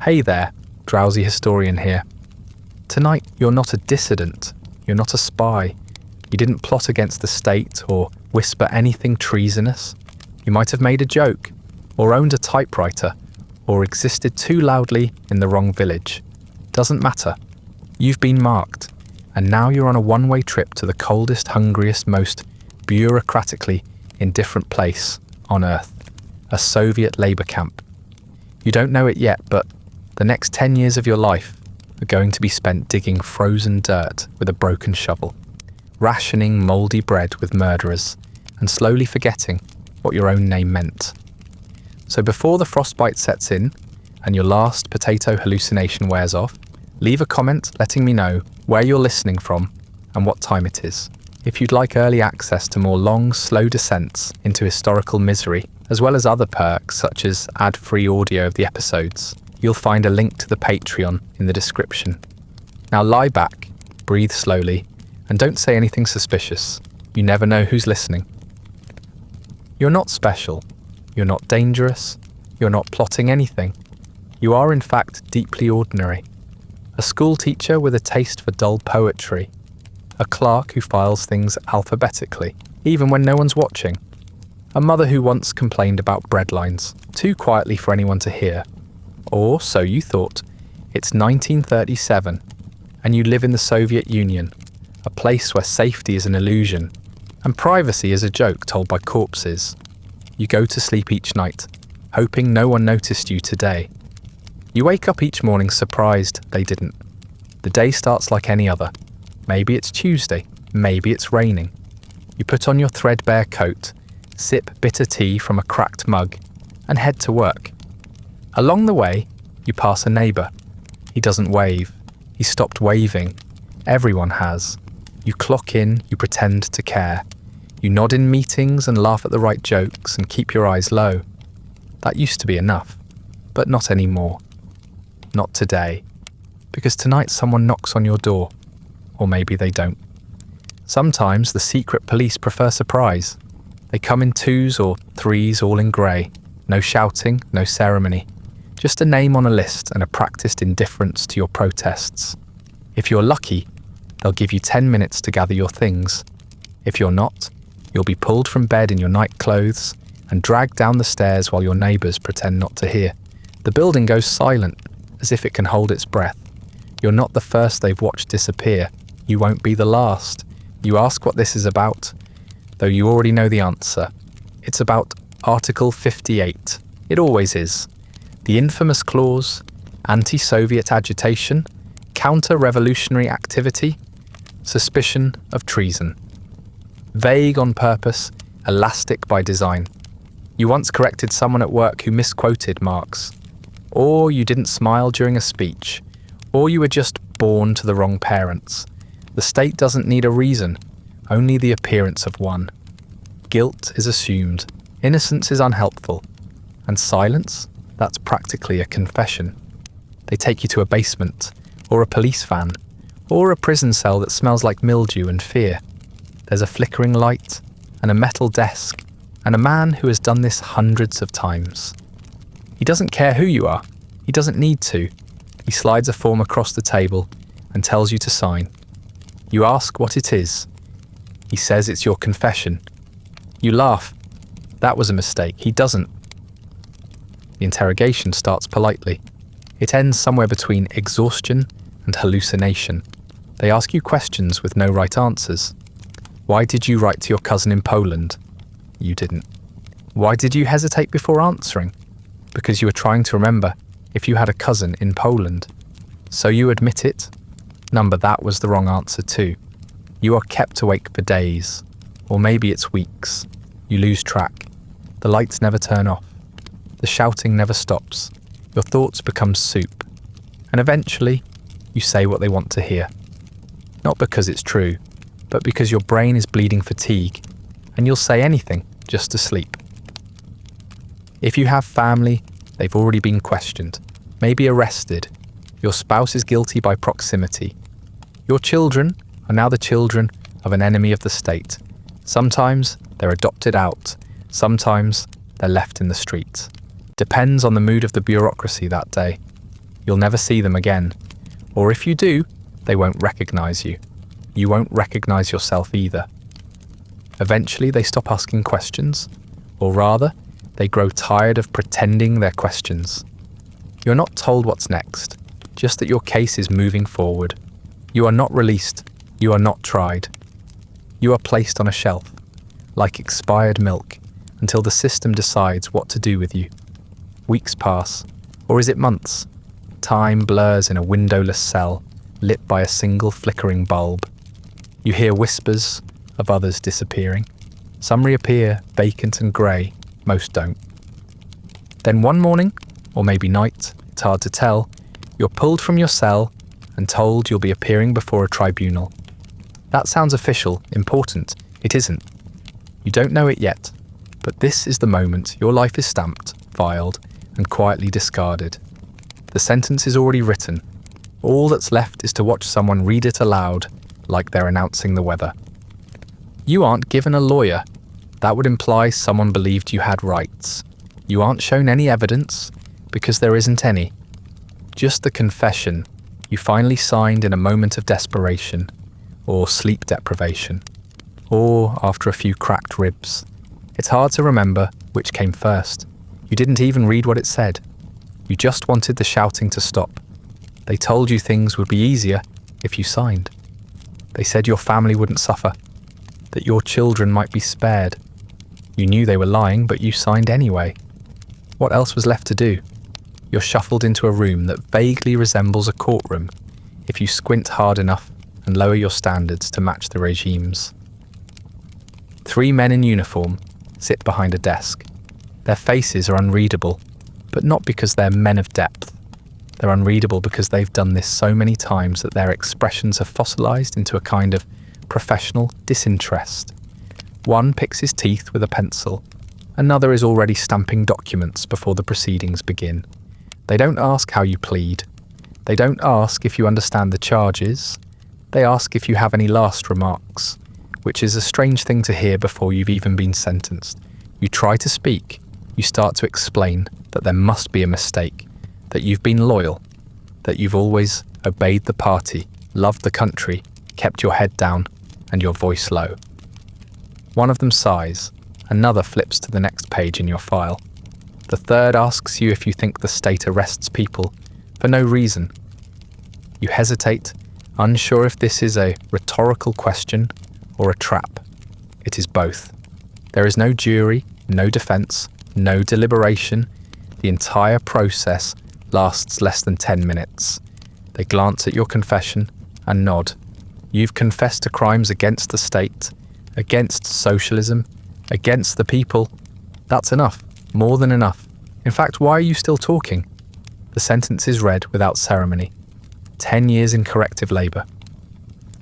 Hey there, Drowsy Historian here. Tonight, you're not a dissident, you're not a spy. You didn't plot against the state or whisper anything treasonous. You might have made a joke, or owned a typewriter, or existed too loudly in the wrong village. Doesn't matter. You've been marked, and now you're on a one-way trip to the coldest, hungriest, most bureaucratically indifferent place on Earth, a Soviet labor camp. You don't know it yet, but the next 10 years of your life are going to be spent digging frozen dirt with a broken shovel, rationing mouldy bread with murderers, and slowly forgetting what your own name meant. So before the frostbite sets in and your last potato hallucination wears off, leave a comment letting me know where you're listening from and what time it is. If you'd like early access to more long, slow descents into historical misery, as well as other perks such as ad-free audio of the episodes, you'll find a link to the Patreon in the description. Now lie back, breathe slowly, and don't say anything suspicious. You never know who's listening. You're not special. You're not dangerous. You're not plotting anything. You are in fact deeply ordinary. A school teacher with a taste for dull poetry. A clerk who files things alphabetically, even when no one's watching. A mother who once complained about breadlines, too quietly for anyone to hear. Or so you thought. It's 1937, and you live in the Soviet Union, a place where safety is an illusion, and privacy is a joke told by corpses. You go to sleep each night, hoping no one noticed you today. You wake up each morning surprised they didn't. The day starts like any other. Maybe it's Tuesday, maybe it's raining. You put on your threadbare coat, sip bitter tea from a cracked mug, and head to work. Along the way, you pass a neighbour. He doesn't wave. He stopped waving. Everyone has. You clock in, you pretend to care. You nod in meetings and laugh at the right jokes and keep your eyes low. That used to be enough, but not anymore. Not today. Because tonight someone knocks on your door. Or maybe they don't. Sometimes the secret police prefer surprise. They come in 2s or 3s all in grey. No shouting, no ceremony. Just a name on a list and a practiced indifference to your protests. If you're lucky, they'll give you 10 minutes to gather your things. If you're not, you'll be pulled from bed in your night clothes and dragged down the stairs while your neighbours pretend not to hear. The building goes silent, as if it can hold its breath. You're not the first they've watched disappear. You won't be the last. You ask what this is about, though you already know the answer. It's about Article 58. It always is. The infamous clause, anti-Soviet agitation, counter-revolutionary activity, suspicion of treason. Vague on purpose, elastic by design. You once corrected someone at work who misquoted Marx. Or you didn't smile during a speech. Or you were just born to the wrong parents. The state doesn't need a reason, only the appearance of one. Guilt is assumed, innocence is unhelpful, and silence, that's practically a confession. They take you to a basement, or a police van, or a prison cell that smells like mildew and fear. There's a flickering light, and a metal desk, and a man who has done this hundreds of times. He doesn't care who you are, he doesn't need to. He slides a form across the table and tells you to sign. You ask what it is. He says it's your confession. You laugh. That was a mistake. He doesn't. The interrogation starts politely. It ends somewhere between exhaustion and hallucination. They ask you questions with no right answers. Why did you write to your cousin in Poland? You didn't. Why did you hesitate before answering? Because you were trying to remember if you had a cousin in Poland. So you admit it? Number that was the wrong answer too. You are kept awake for days, or maybe it's weeks. You lose track. The lights never turn off. The shouting never stops. Your thoughts become soup. And eventually, you say what they want to hear. Not because it's true, but because your brain is bleeding fatigue, and you'll say anything just to sleep. If you have family, they've already been questioned, maybe arrested. Your spouse is guilty by proximity. Your children are now the children of an enemy of the state. Sometimes they're adopted out. Sometimes they're left in the street. Depends on the mood of the bureaucracy that day. You'll never see them again. Or if you do, they won't recognize you. You won't recognize yourself either. Eventually they stop asking questions, or rather, they grow tired of pretending they're questions. You're not told what's next, just that your case is moving forward. You are not released. You are not tried. You are placed on a shelf, like expired milk, until the system decides what to do with you. Weeks pass, or is it months? Time blurs in a windowless cell, lit by a single flickering bulb. You hear whispers of others disappearing. Some reappear, vacant and grey, most don't. Then one morning, or maybe night, it's hard to tell, you're pulled from your cell and told you'll be appearing before a tribunal. That sounds official, important. It isn't. You don't know it yet, but this is the moment your life is stamped, filed, and quietly discarded. The sentence is already written. All that's left is to watch someone read it aloud, like they're announcing the weather. You aren't given a lawyer. That would imply someone believed you had rights. You aren't shown any evidence, because there isn't any. Just the confession you finally signed in a moment of desperation, or sleep deprivation, or after a few cracked ribs. It's hard to remember which came first. You didn't even read what it said. You just wanted the shouting to stop. They told you things would be easier if you signed. They said your family wouldn't suffer, that your children might be spared. You knew they were lying, but you signed anyway. What else was left to do? You're shuffled into a room that vaguely resembles a courtroom if you squint hard enough and lower your standards to match the regime's. 3 men in uniform sit behind a desk. Their faces are unreadable, but not because they're men of depth. They're unreadable because they've done this so many times that their expressions have fossilized into a kind of professional disinterest. One picks his teeth with a pencil. Another is already stamping documents before the proceedings begin. They don't ask how you plead. They don't ask if you understand the charges. They ask if you have any last remarks, which is a strange thing to hear before you've even been sentenced. You try to speak. You start to explain that there must be a mistake, that you've been loyal, that you've always obeyed the party, loved the country, kept your head down and your voice low. One of them sighs. Another flips to the next page in your file. The third asks you if you think the state arrests people for no reason. You hesitate, unsure if this is a rhetorical question or a trap. It is both. There is no jury, no defense, no deliberation. The entire process lasts less than 10 minutes. They glance at your confession and nod. You've confessed to crimes against the state, against socialism, against the people. That's enough, more than enough. In fact, why are you still talking? The sentence is read without ceremony. 10 years in corrective labour.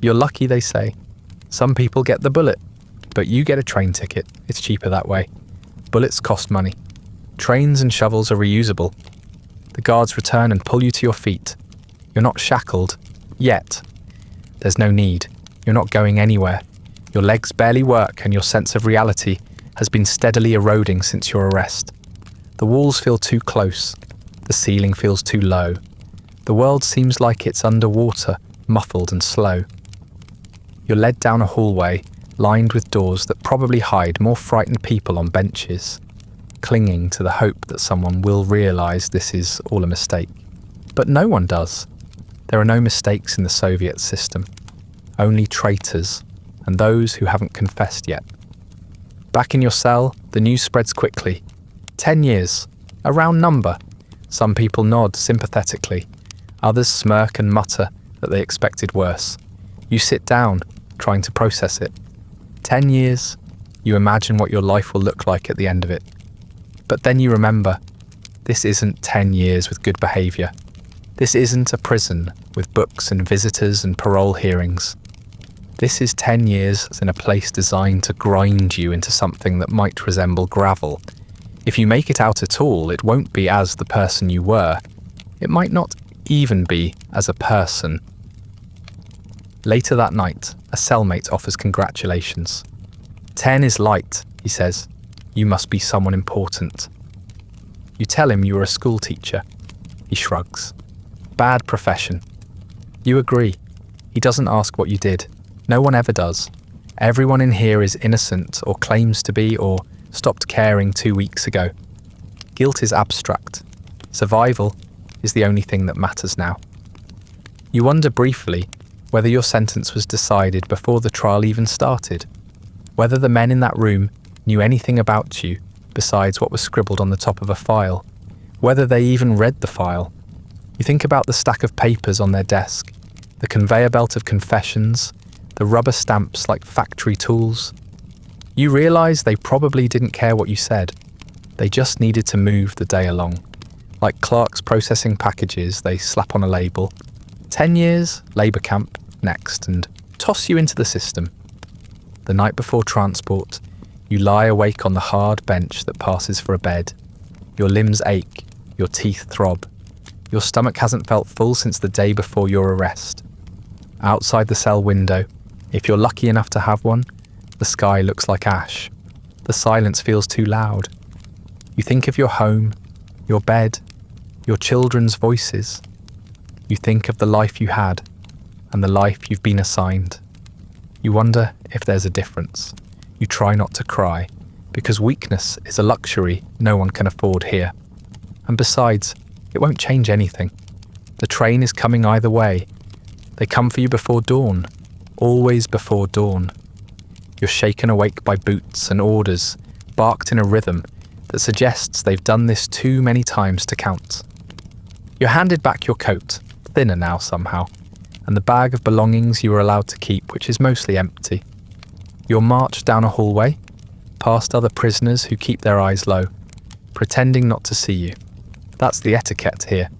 You're lucky, they say. Some people get the bullet, but you get a train ticket. It's cheaper that way. Bullets cost money. Trains and shovels are reusable. The guards return and pull you to your feet. You're not shackled. Yet. There's no need. You're not going anywhere. Your legs barely work and your sense of reality has been steadily eroding since your arrest. The walls feel too close. The ceiling feels too low. The world seems like it's underwater, muffled and slow. You're led down a hallway lined with doors that probably hide more frightened people on benches, clinging to the hope that someone will realise this is all a mistake. But no one does. There are no mistakes in the Soviet system. Only traitors and those who haven't confessed yet. Back in your cell, the news spreads quickly. 10 years, a round number. Some people nod sympathetically. Others smirk and mutter that they expected worse. You sit down, trying to process it. 10 years, you imagine what your life will look like at the end of it. But then you remember, this isn't 10 years with good behaviour. This isn't a prison with books and visitors and parole hearings. This is 10 years in a place designed to grind you into something that might resemble gravel. If you make it out at all, it won't be as the person you were. It might not even be as a person. Later that night, a cellmate offers congratulations. 10 is light, he says. You must be someone important. You tell him you are a school teacher. He shrugs. bad profession. You agree. He doesn't ask what you did. No one ever does. Everyone in here is innocent or claims to be or stopped caring 2 weeks ago. Guilt is abstract. Survival is the only thing that matters now. You wonder briefly whether your sentence was decided before the trial even started, whether the men in that room knew anything about you besides what was scribbled on the top of a file, whether they even read the file. You think about the stack of papers on their desk, the conveyor belt of confessions, the rubber stamps like factory tools. You realise they probably didn't care what you said. They just needed to move the day along. Like clerks processing packages, they slap on a label. 10 years, labour camp, next, and toss you into the system. The night before transport, you lie awake on the hard bench that passes for a bed. Your limbs ache, your teeth throb. Your stomach hasn't felt full since the day before your arrest. Outside the cell window, if you're lucky enough to have one, the sky looks like ash. The silence feels too loud. You think of your home, your bed, your children's voices. You think of the life you had and the life you've been assigned. You wonder if there's a difference. You try not to cry, because weakness is a luxury no one can afford here. And besides, it won't change anything. The train is coming either way. They come for you before dawn, always before dawn. You're shaken awake by boots and orders, barked in a rhythm that suggests they've done this too many times to count. You're handed back your coat, thinner now somehow, and the bag of belongings you were allowed to keep, which is mostly empty. You're marched down a hallway, past other prisoners who keep their eyes low, pretending not to see you. That's the etiquette here.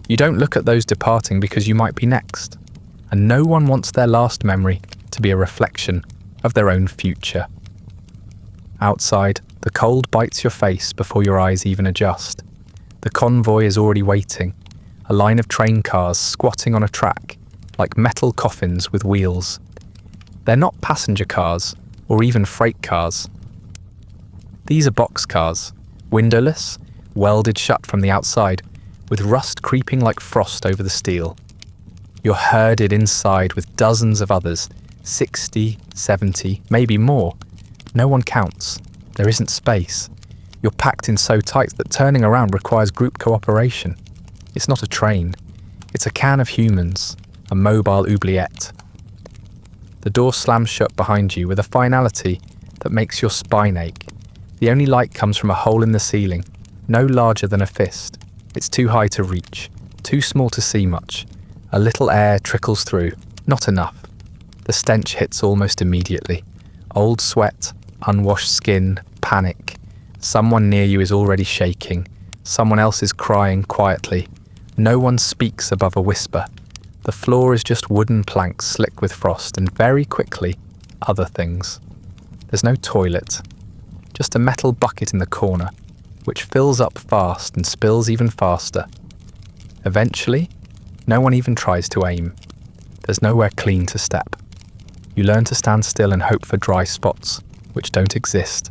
You don't look at those departing because you might be next, and no one wants their last memory to be a reflection of their own future. Outside, the cold bites your face before your eyes even adjust. The convoy is already waiting, a line of train cars squatting on a track, like metal coffins with wheels. They're not passenger cars, or even freight cars. These are boxcars, windowless, welded shut from the outside, with rust creeping like frost over the steel. You're herded inside with dozens of others, 60, 70, maybe more. No one counts. There isn't space. You're packed in so tight that turning around requires group cooperation. It's not a train. It's a can of humans, a mobile oubliette. The door slams shut behind you with a finality that makes your spine ache. The only light comes from a hole in the ceiling, no larger than a fist. It's too high to reach, too small to see much. A little air trickles through, not enough. The stench hits almost immediately. Old sweat, unwashed skin, panic. Someone near you is already shaking. Someone else is crying quietly. No one speaks above a whisper. The floor is just wooden planks slick with frost, and very quickly, other things. There's no toilet, just a metal bucket in the corner, which fills up fast and spills even faster. Eventually, no one even tries to aim. There's nowhere clean to step. You learn to stand still and hope for dry spots, which don't exist.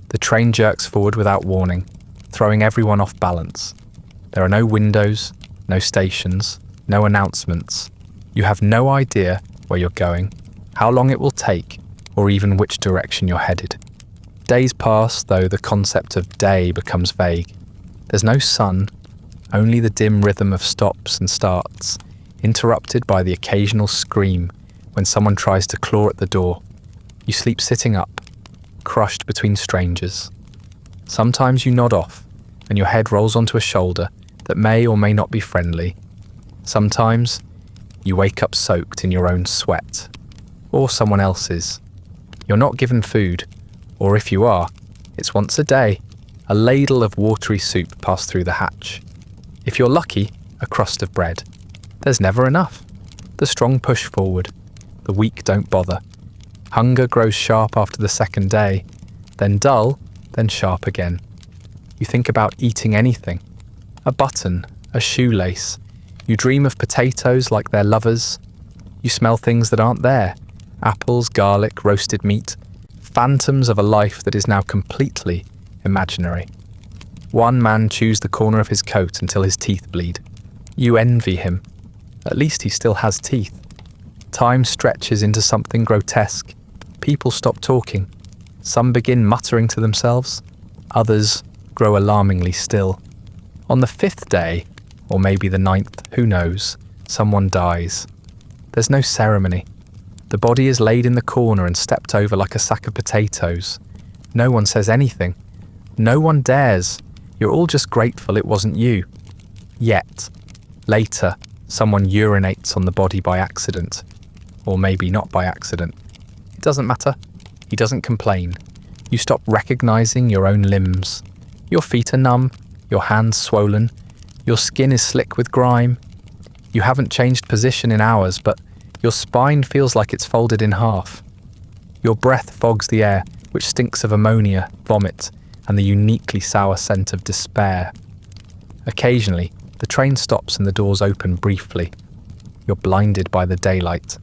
The train jerks forward without warning, throwing everyone off balance. There are no windows, no stations, no announcements. You have no idea where you're going, how long it will take, or even which direction you're headed. Days pass, though the concept of day becomes vague. There's no sun, only the dim rhythm of stops and starts, interrupted by the occasional scream when someone tries to claw at the door. You sleep sitting up, crushed between strangers. Sometimes you nod off, and your head rolls onto a shoulder that may or may not be friendly. Sometimes you wake up soaked in your own sweat, or someone else's. You're not given food, or if you are, it's once a day, a ladle of watery soup passed through the hatch. If you're lucky, a crust of bread. There's never enough. The strong push forward. The weak don't bother. Hunger grows sharp after the second day, then dull, then sharp again. You think about eating anything. A button, a shoelace. You dream of potatoes like they're lovers. You smell things that aren't there. Apples, garlic, roasted meat. Phantoms of a life that is now completely imaginary. One man chews the corner of his coat until his teeth bleed. You envy him. At least he still has teeth. Time stretches into something grotesque. People stop talking. Some begin muttering to themselves. Others grow alarmingly still. On the 5th day, or maybe the 9th, who knows, someone dies. There's no ceremony. The body is laid in the corner and stepped over like a sack of potatoes. No one says anything. No one dares. You're all just grateful it wasn't you. Yet, later, someone urinates on the body by accident. Or maybe not by accident. It doesn't matter. He doesn't complain. You stop recognizing your own limbs. Your feet are numb, your hands swollen, your skin is slick with grime. You haven't changed position in hours, but your spine feels like it's folded in half. Your breath fogs the air, which stinks of ammonia, vomit, and the uniquely sour scent of despair. Occasionally, the train stops and the doors open briefly. You're blinded by the daylight.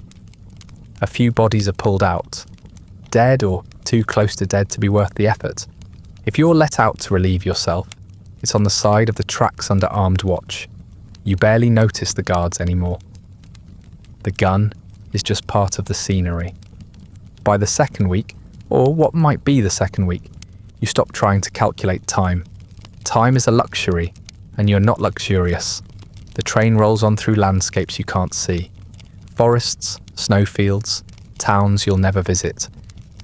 A few bodies are pulled out, dead or too close to dead to be worth the effort. If you're let out to relieve yourself, it's on the side of the tracks under armed watch. You barely notice the guards anymore. The gun is just part of the scenery. By the 2nd week, or what might be the 2nd week, you stop trying to calculate time. Time is a luxury, and you're not luxurious. The train rolls on through landscapes you can't see. Forests, snowfields, towns you'll never visit.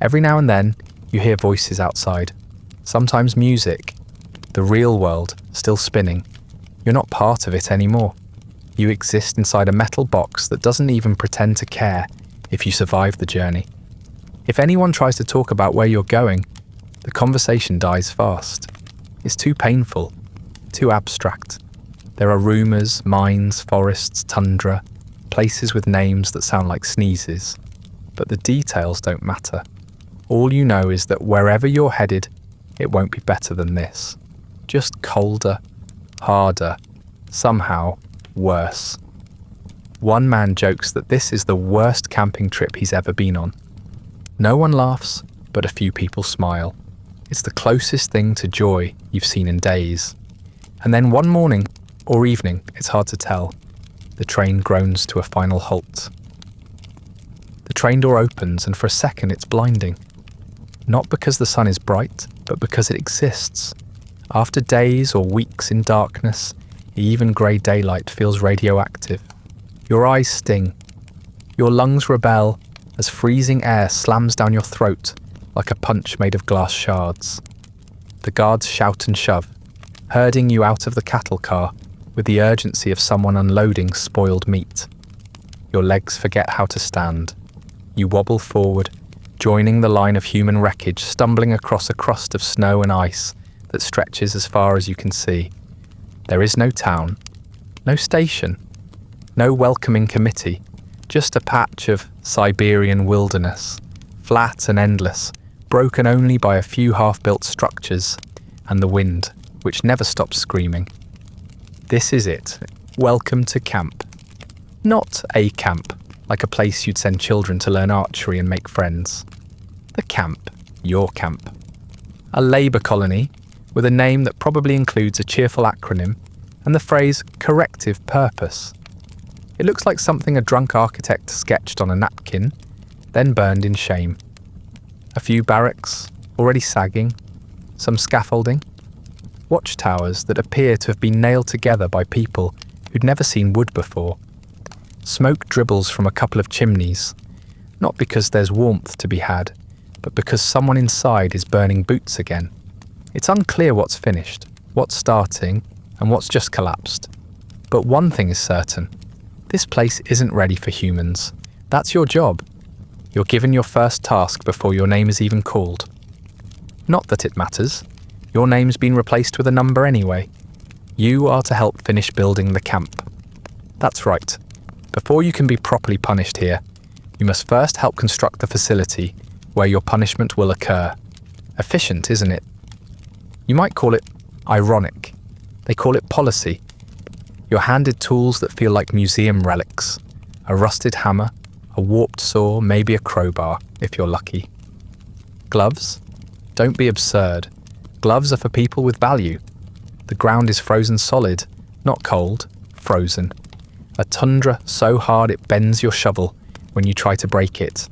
Every now and then, you hear voices outside. Sometimes music. The real world, still spinning. You're not part of it anymore. You exist inside a metal box that doesn't even pretend to care if you survive the journey. If anyone tries to talk about where you're going, the conversation dies fast. It's too painful, too abstract. There are rumours, mines, forests, tundra, places with names that sound like sneezes. But the details don't matter. All you know is that wherever you're headed, it won't be better than this. Just colder, harder, somehow worse. One man jokes that this is the worst camping trip he's ever been on. No one laughs, but a few people smile. It's the closest thing to joy you've seen in days. And then one morning, or evening, it's hard to tell, the train groans to a final halt. The train door opens, and for a second it's blinding. Not because the sun is bright, but because it exists. After days or weeks in darkness, even grey daylight feels radioactive. Your eyes sting. Your lungs rebel as freezing air slams down your throat like a punch made of glass shards. The guards shout and shove, herding you out of the cattle car with the urgency of someone unloading spoiled meat. Your legs forget how to stand. You wobble forward, joining the line of human wreckage, stumbling across a crust of snow and ice that stretches as far as you can see. There is no town, no station, no welcoming committee, just a patch of Siberian wilderness, flat and endless, broken only by a few half-built structures and the wind, which never stops screaming. This is it. Welcome to camp. Not a camp, like a place you'd send children to learn archery and make friends. The camp, your camp. A labour colony with a name that probably includes a cheerful acronym and the phrase corrective purpose. It looks like something a drunk architect sketched on a napkin, then burned in shame. A few barracks, already sagging, some scaffolding, watchtowers that appear to have been nailed together by people who'd never seen wood before. Smoke dribbles from a couple of chimneys, not because there's warmth to be had, but because someone inside is burning boots again. It's unclear what's finished, what's starting, and what's just collapsed. But one thing is certain. This place isn't ready for humans. That's your job. You're given your first task before your name is even called. Not that it matters. Your name's been replaced with a number anyway. You are to help finish building the camp. That's right. Before you can be properly punished here, you must first help construct the facility where your punishment will occur. Efficient, isn't it? You might call it ironic. They call it policy. You're handed tools that feel like museum relics. A rusted hammer, a warped saw, maybe a crowbar, if you're lucky. Gloves? Don't be absurd. Gloves are for people with value. The ground is frozen solid, not cold, frozen. A tundra so hard it bends your shovel when you try to break it.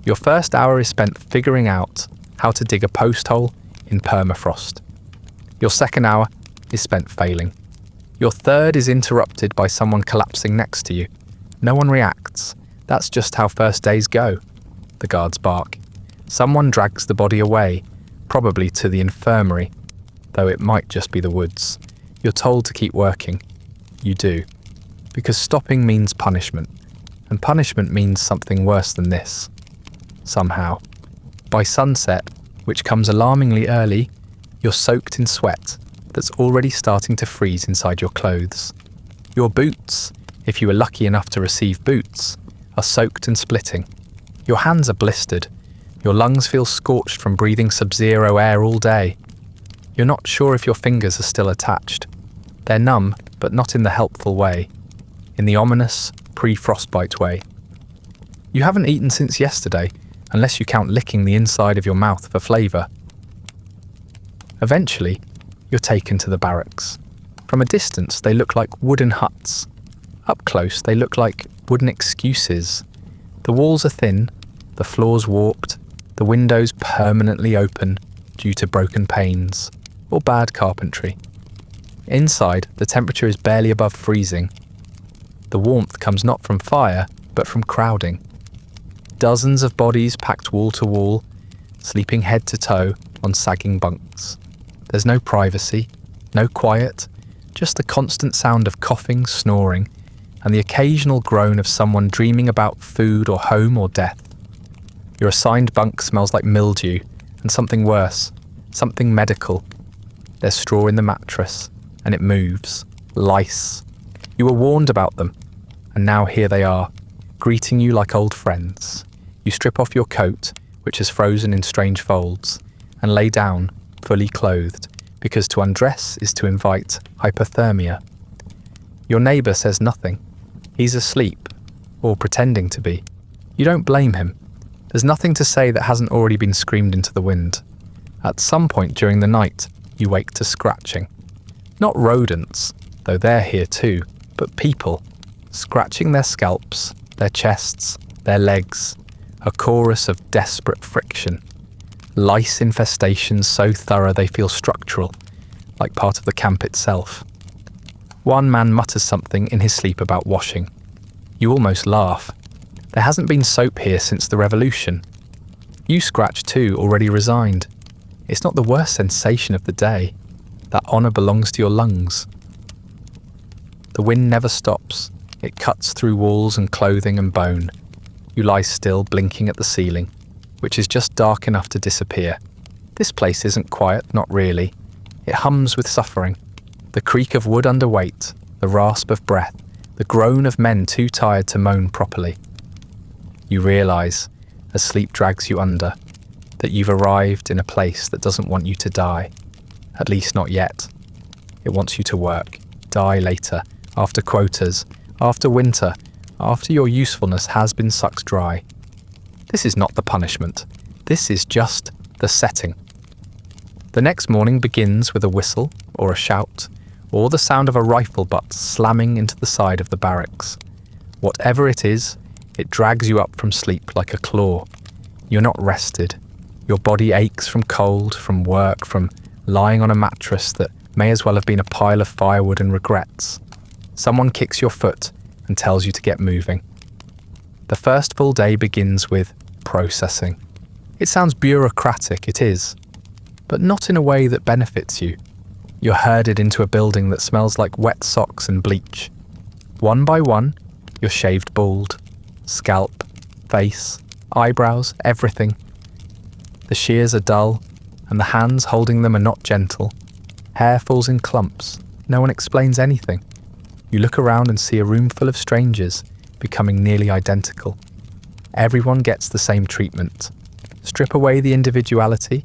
Your first hour is spent figuring out how to dig a post hole in permafrost. Your second hour is spent failing. Your third is interrupted by someone collapsing next to you. No one reacts. That's just how first days go. The guards bark. Someone drags the body away, probably to the infirmary, though it might just be the woods. You're told to keep working. You do. Because stopping means punishment, and punishment means something worse than this. Somehow. By sunset, which comes alarmingly early, you're soaked in sweat that's already starting to freeze inside your clothes. Your boots, if you were lucky enough to receive boots, are soaked and splitting. Your hands are blistered. Your lungs feel scorched from breathing sub-zero air all day. You're not sure if your fingers are still attached. They're numb, but not in the helpful way. In the ominous, pre-frostbite way. You haven't eaten since yesterday, unless you count licking the inside of your mouth for flavour. Eventually, you're taken to the barracks. From a distance, they look like wooden huts. Up close, they look like wooden excuses. The walls are thin, the floors warped, the windows permanently open due to broken panes or bad carpentry. Inside, the temperature is barely above freezing. The warmth comes not from fire, but from crowding. Dozens of bodies packed wall to wall, sleeping head to toe on sagging bunks. There's no privacy, no quiet, just the constant sound of coughing, snoring, and the occasional groan of someone dreaming about food or home or death. Your assigned bunk smells like mildew and something worse, something medical. There's straw in the mattress, and it moves. Lice. You were warned about them, and now here they are, greeting you like old friends. You strip off your coat, which is frozen in strange folds, and lay down, fully clothed, because to undress is to invite hypothermia. Your neighbour says nothing. He's asleep, or pretending to be. You don't blame him. There's nothing to say that hasn't already been screamed into the wind. At some point during the night, you wake to scratching. Not rodents, though they're here too, but people, scratching their scalps, their chests, their legs, a chorus of desperate friction. Lice infestations so thorough they feel structural, like part of the camp itself. One man mutters something in his sleep about washing. You almost laugh. There hasn't been soap here since the revolution. You scratch too, already resigned. It's not the worst sensation of the day. That honour belongs to your lungs. The wind never stops. It cuts through walls and clothing and bone. You lie still, blinking at the ceiling, which is just dark enough to disappear. This place isn't quiet, not really. It hums with suffering. The creak of wood under weight, the rasp of breath, the groan of men too tired to moan properly. You realise, as sleep drags you under, that you've arrived in a place that doesn't want you to die. At least not yet. It wants you to work, die later, after quotas, after winter, after your usefulness has been sucked dry. This is not the punishment. This is just the setting. The next morning begins with a whistle or a shout, or the sound of a rifle butt slamming into the side of the barracks. Whatever it is, it drags you up from sleep like a claw. You're not rested. Your body aches from cold, from work, from lying on a mattress that may as well have been a pile of firewood and regrets. Someone kicks your foot and tells you to get moving. The first full day begins with processing. It sounds bureaucratic, it is, but not in a way that benefits you. You're herded into a building that smells like wet socks and bleach. One by one, you're shaved bald. Scalp, face, eyebrows, everything. The shears are dull, and the hands holding them are not gentle. Hair falls in clumps. No one explains anything. You look around and see a room full of strangers, becoming nearly identical. Everyone gets the same treatment. Strip away the individuality,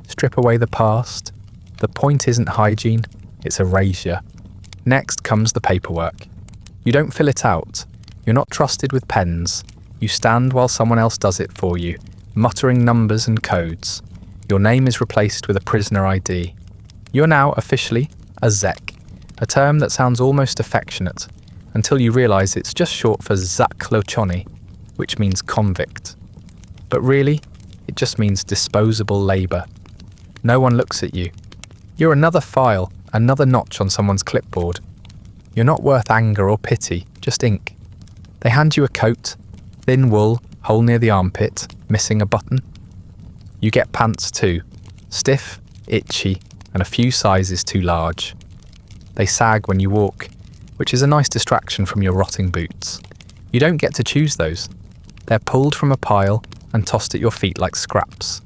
strip away the past. The point isn't hygiene, it's erasure. Next comes the paperwork. You don't fill it out. You're not trusted with pens. You stand while someone else does it for you, muttering numbers and codes. Your name is replaced with a prisoner ID. You're now officially a Zek, a term that sounds almost affectionate, until you realise it's just short for zaklochony, which means convict. But really, it just means disposable labour. No one looks at you. You're another file, another notch on someone's clipboard. You're not worth anger or pity, just ink. They hand you a coat, thin wool, hole near the armpit, missing a button. You get pants too, stiff, itchy, and a few sizes too large. They sag when you walk, which is a nice distraction from your rotting boots. You don't get to choose those. They're pulled from a pile and tossed at your feet like scraps.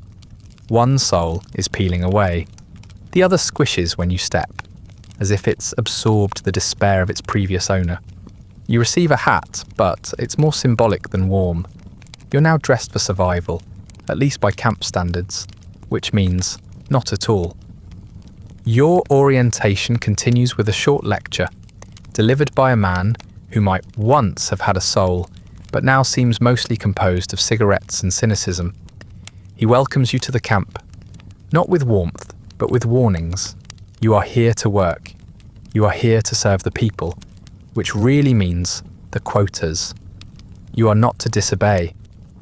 One sole is peeling away. The other squishes when you step, as if it's absorbed the despair of its previous owner. You receive a hat, but it's more symbolic than warm. You're now dressed for survival, at least by camp standards, which means not at all. Your orientation continues with a short lecture, delivered by a man who might once have had a soul, but now seems mostly composed of cigarettes and cynicism. He welcomes you to the camp, not with warmth, but with warnings. You are here to work. You are here to serve the people, which really means the quotas. You are not to disobey.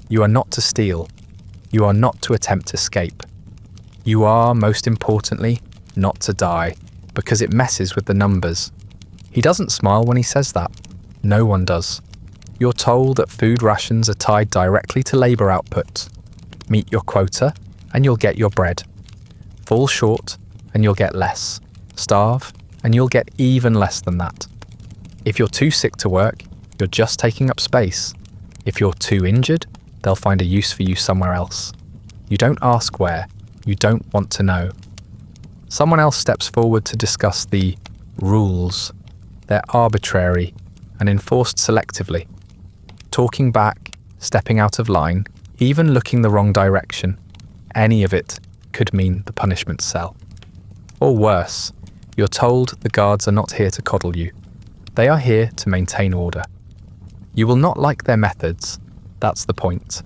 You are not to steal. You are not to attempt escape. You are, most importantly, not to die, because it messes with the numbers. He doesn't smile when he says that. No one does. You're told that food rations are tied directly to labour output. Meet your quota, and you'll get your bread. Fall short, and you'll get less. Starve, and you'll get even less than that. If you're too sick to work, you're just taking up space. If you're too injured, they'll find a use for you somewhere else. You don't ask where. You don't want to know. Someone else steps forward to discuss the rules. They're arbitrary and enforced selectively. Talking back, stepping out of line, even looking the wrong direction, any of it could mean the punishment cell. Or worse, you're told the guards are not here to coddle you. They are here to maintain order. You will not like their methods. That's the point.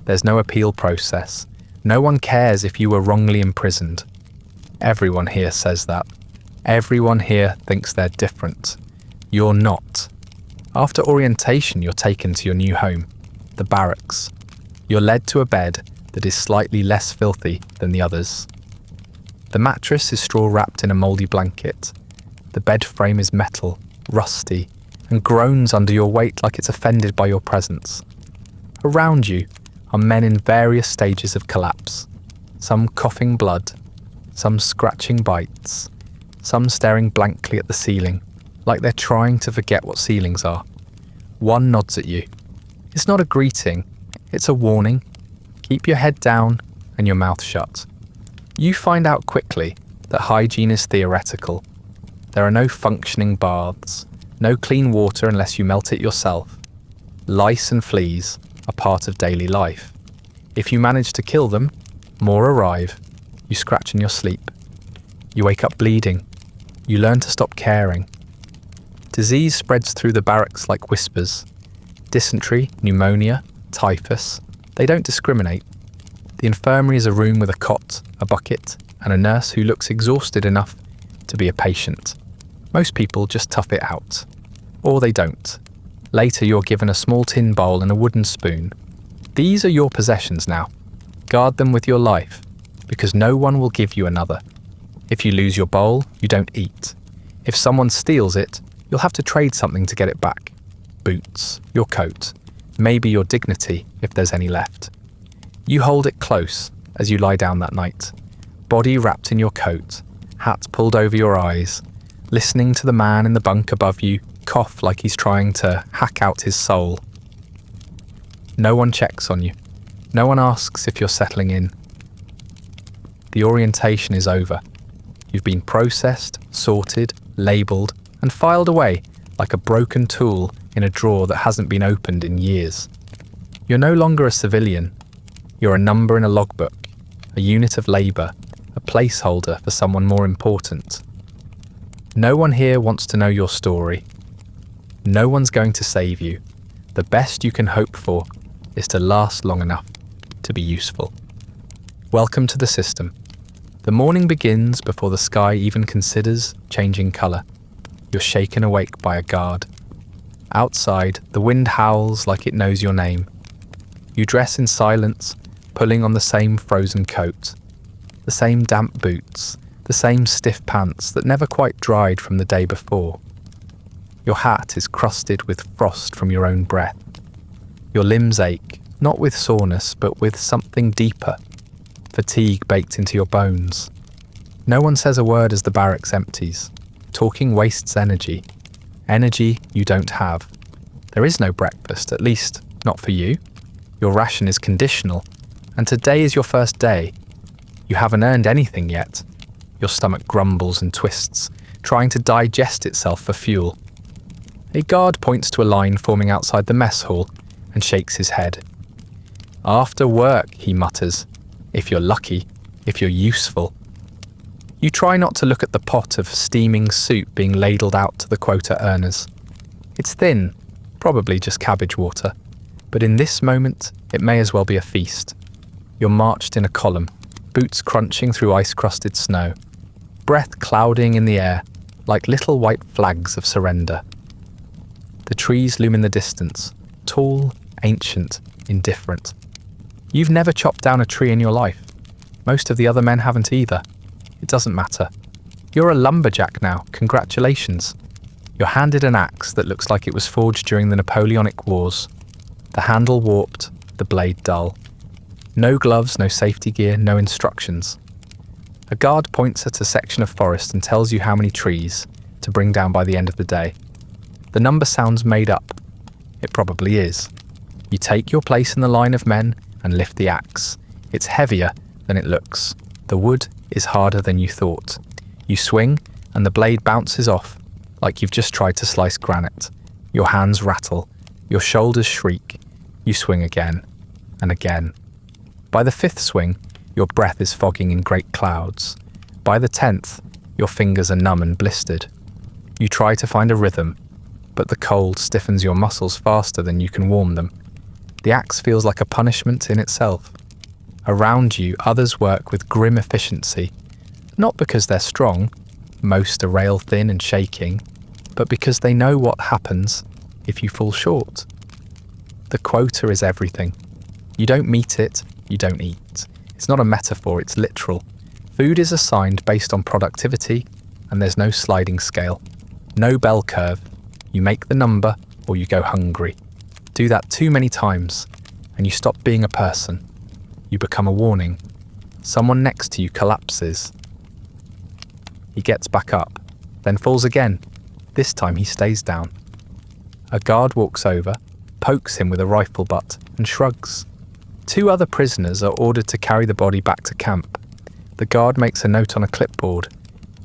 There's no appeal process. No one cares if you were wrongly imprisoned. Everyone here says that. Everyone here thinks they're different. You're not. After orientation, you're taken to your new home, the barracks. You're led to a bed that is slightly less filthy than the others. The mattress is straw-wrapped in a mouldy blanket. The bed frame is metal, rusty, and groans under your weight like it's offended by your presence. Around you are men in various stages of collapse, some coughing blood, some scratching bites, some staring blankly at the ceiling, like they're trying to forget what ceilings are. One nods at you. It's not a greeting, it's a warning. Keep your head down and your mouth shut. You find out quickly that hygiene is theoretical. There are no functioning baths, no clean water unless you melt it yourself. Lice and fleas are part of daily life. If you manage to kill them, more arrive. You scratch in your sleep. You wake up bleeding. You learn to stop caring. Disease spreads through the barracks like whispers. Dysentery, pneumonia, typhus, they don't discriminate. The infirmary is a room with a cot, a bucket, and a nurse who looks exhausted enough to be a patient. Most people just tough it out. Or they don't. Later you're given a small tin bowl and a wooden spoon. These are your possessions now. Guard them with your life, because no one will give you another. If you lose your bowl, you don't eat. If someone steals it, you'll have to trade something to get it back. Boots, your coat, maybe your dignity if there's any left. You hold it close as you lie down that night, body wrapped in your coat, hat pulled over your eyes, listening to the man in the bunk above you cough like he's trying to hack out his soul. No one checks on you. No one asks if you're settling in. The orientation is over. You've been processed, sorted, labelled, and filed away like a broken tool in a drawer that hasn't been opened in years. You're no longer a civilian. You're a number in a logbook, a unit of labour, a placeholder for someone more important. No one here wants to know your story. No one's going to save you. The best you can hope for is to last long enough to be useful. Welcome to the system. The morning begins before the sky even considers changing colour. You're shaken awake by a guard. Outside, the wind howls like it knows your name. You dress in silence, pulling on the same frozen coat, the same damp boots, the same stiff pants that never quite dried from the day before. Your hat is crusted with frost from your own breath. Your limbs ache, not with soreness, but with something deeper, fatigue baked into your bones. No one says a word as the barracks empties. Talking wastes energy. Energy you don't have. There is no breakfast, at least not for you. Your ration is conditional, and today is your first day. You haven't earned anything yet. Your stomach grumbles and twists, trying to digest itself for fuel. A guard points to a line forming outside the mess hall and shakes his head. After work, he mutters. If you're lucky, if you're useful. You try not to look at the pot of steaming soup being ladled out to the quota earners. It's thin, probably just cabbage water, but in this moment, it may as well be a feast. You're marched in a column, boots crunching through ice-crusted snow, breath clouding in the air like little white flags of surrender. The trees loom in the distance, tall, ancient, indifferent. You've never chopped down a tree in your life. Most of the other men haven't either. It doesn't matter. You're a lumberjack now, congratulations. You're handed an axe that looks like it was forged during the Napoleonic Wars. The handle warped, the blade dull. No gloves, no safety gear, no instructions. A guard points at a section of forest and tells you how many trees to bring down by the end of the day. The number sounds made up. It probably is. You take your place in the line of men and lift the axe. It's heavier than it looks. The wood is harder than you thought. You swing and the blade bounces off like you've just tried to slice granite. Your hands rattle. Your shoulders shriek. You swing again and again. By the 5th swing, your breath is fogging in great clouds. By the 10th, your fingers are numb and blistered. You try to find a rhythm, but the cold stiffens your muscles faster than you can warm them. The axe feels like a punishment in itself. Around you, others work with grim efficiency, not because they're strong, most are rail-thin and shaking, but because they know what happens if you fall short. The quota is everything. You don't meet it, you don't eat. It's not a metaphor, it's literal. Food is assigned based on productivity, and there's no sliding scale. No bell curve. You make the number, or you go hungry. Do that too many times, and you stop being a person. You become a warning. Someone next to you collapses. He gets back up, then falls again. This time he stays down. A guard walks over, pokes him with a rifle butt, and shrugs. 2 other prisoners are ordered to carry the body back to camp. The guard makes a note on a clipboard.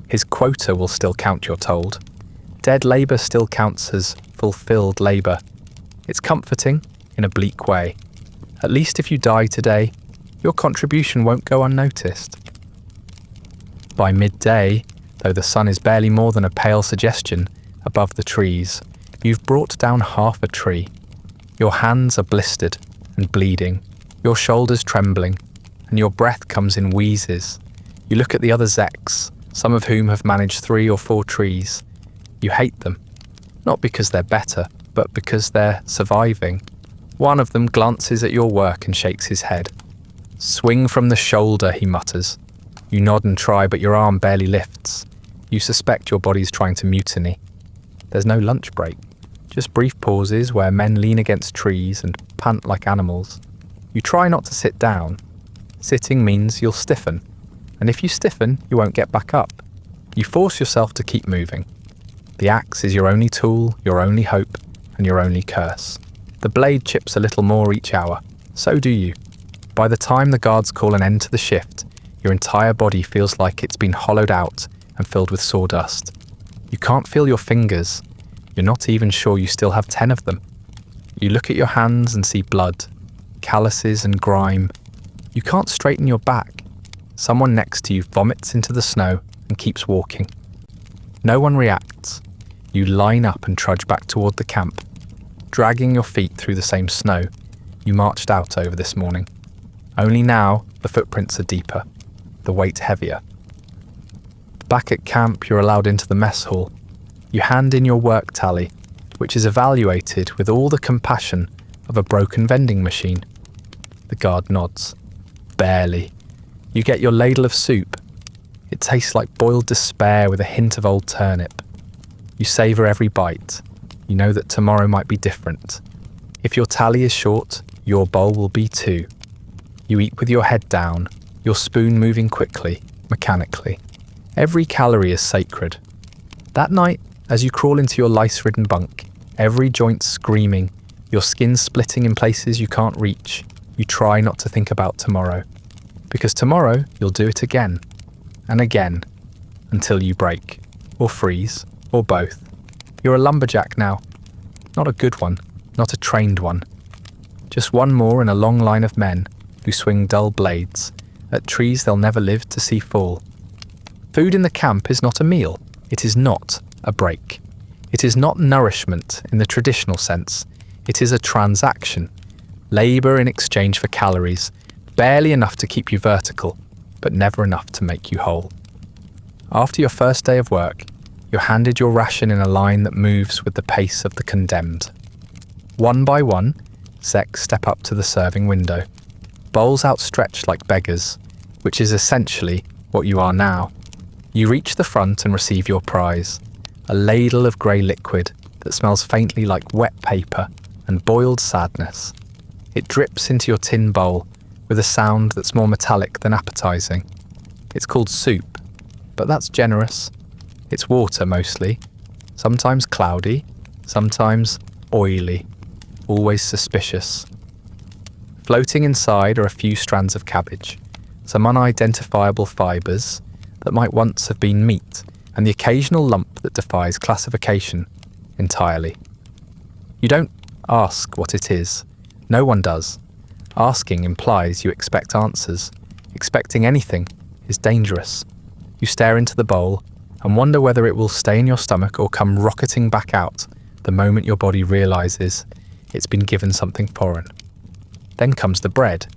His quota will still count, you're told. Dead labour still counts as fulfilled labour. It's comforting, in a bleak way. At least if you die today, your contribution won't go unnoticed. By midday, though the sun is barely more than a pale suggestion above the trees, you've brought down half a tree. Your hands are blistered and bleeding, your shoulders trembling, and your breath comes in wheezes. You look at the other Zeks, some of whom have managed 3 or 4 trees. You hate them, not because they're better, but because they're surviving. One of them glances at your work and shakes his head. Swing from the shoulder, he mutters. You nod and try, but your arm barely lifts. You suspect your body's trying to mutiny. There's no lunch break, just brief pauses where men lean against trees and pant like animals. You try not to sit down. Sitting means you'll stiffen, and if you stiffen, you won't get back up. You force yourself to keep moving. The axe is your only tool, your only hope, and your only curse. The blade chips a little more each hour. So do you. By the time the guards call an end to the shift, your entire body feels like it's been hollowed out and filled with sawdust. You can't feel your fingers. You're not even sure you still have 10 of them. You look at your hands and see blood, calluses and grime. You can't straighten your back. Someone next to you vomits into the snow and keeps walking. No one reacts. You line up and trudge back toward the camp. Dragging your feet through the same snow you marched out over this morning. Only now the footprints are deeper, the weight heavier. Back at camp, you're allowed into the mess hall. You hand in your work tally. which is evaluated with all the compassion of a broken vending machine. The guard nods. Barely. You get your ladle of soup. It tastes like boiled despair with a hint of old turnip. You savour every bite. You know that tomorrow might be different. If your tally is short, your bowl will be too. You eat with your head down, your spoon moving quickly, mechanically. Every calorie is sacred. That night, as you crawl into your lice-ridden bunk, every joint screaming, your skin splitting in places you can't reach, you try not to think about tomorrow. Because tomorrow, you'll do it again, and again, until you break, or freeze, or both. You're a lumberjack now. Not a good one, not a trained one. Just one more in a long line of men who swing dull blades at trees they'll never live to see fall. Food in the camp is not a meal. It is not a break. It is not nourishment in the traditional sense. It is a transaction. Labour in exchange for calories, barely enough to keep you vertical, but never enough to make you whole. After your first day of work, you're handed your ration in a line that moves with the pace of the condemned. One by one, Zecs step up to the serving window, bowls outstretched like beggars, which is essentially what you are now. You reach the front and receive your prize, a ladle of grey liquid that smells faintly like wet paper and boiled sadness. It drips into your tin bowl with a sound that's more metallic than appetizing. It's called soup, but that's generous. It's water mostly, sometimes cloudy, sometimes oily, always suspicious. Floating inside are a few strands of cabbage, some unidentifiable fibres that might once have been meat, and the occasional lump that defies classification entirely. You don't ask what it is. No one does. Asking implies you expect answers. Expecting anything is dangerous. You stare into the bowl and wonder whether it will stay in your stomach or come rocketing back out the moment your body realises it's been given something foreign. Then comes the bread.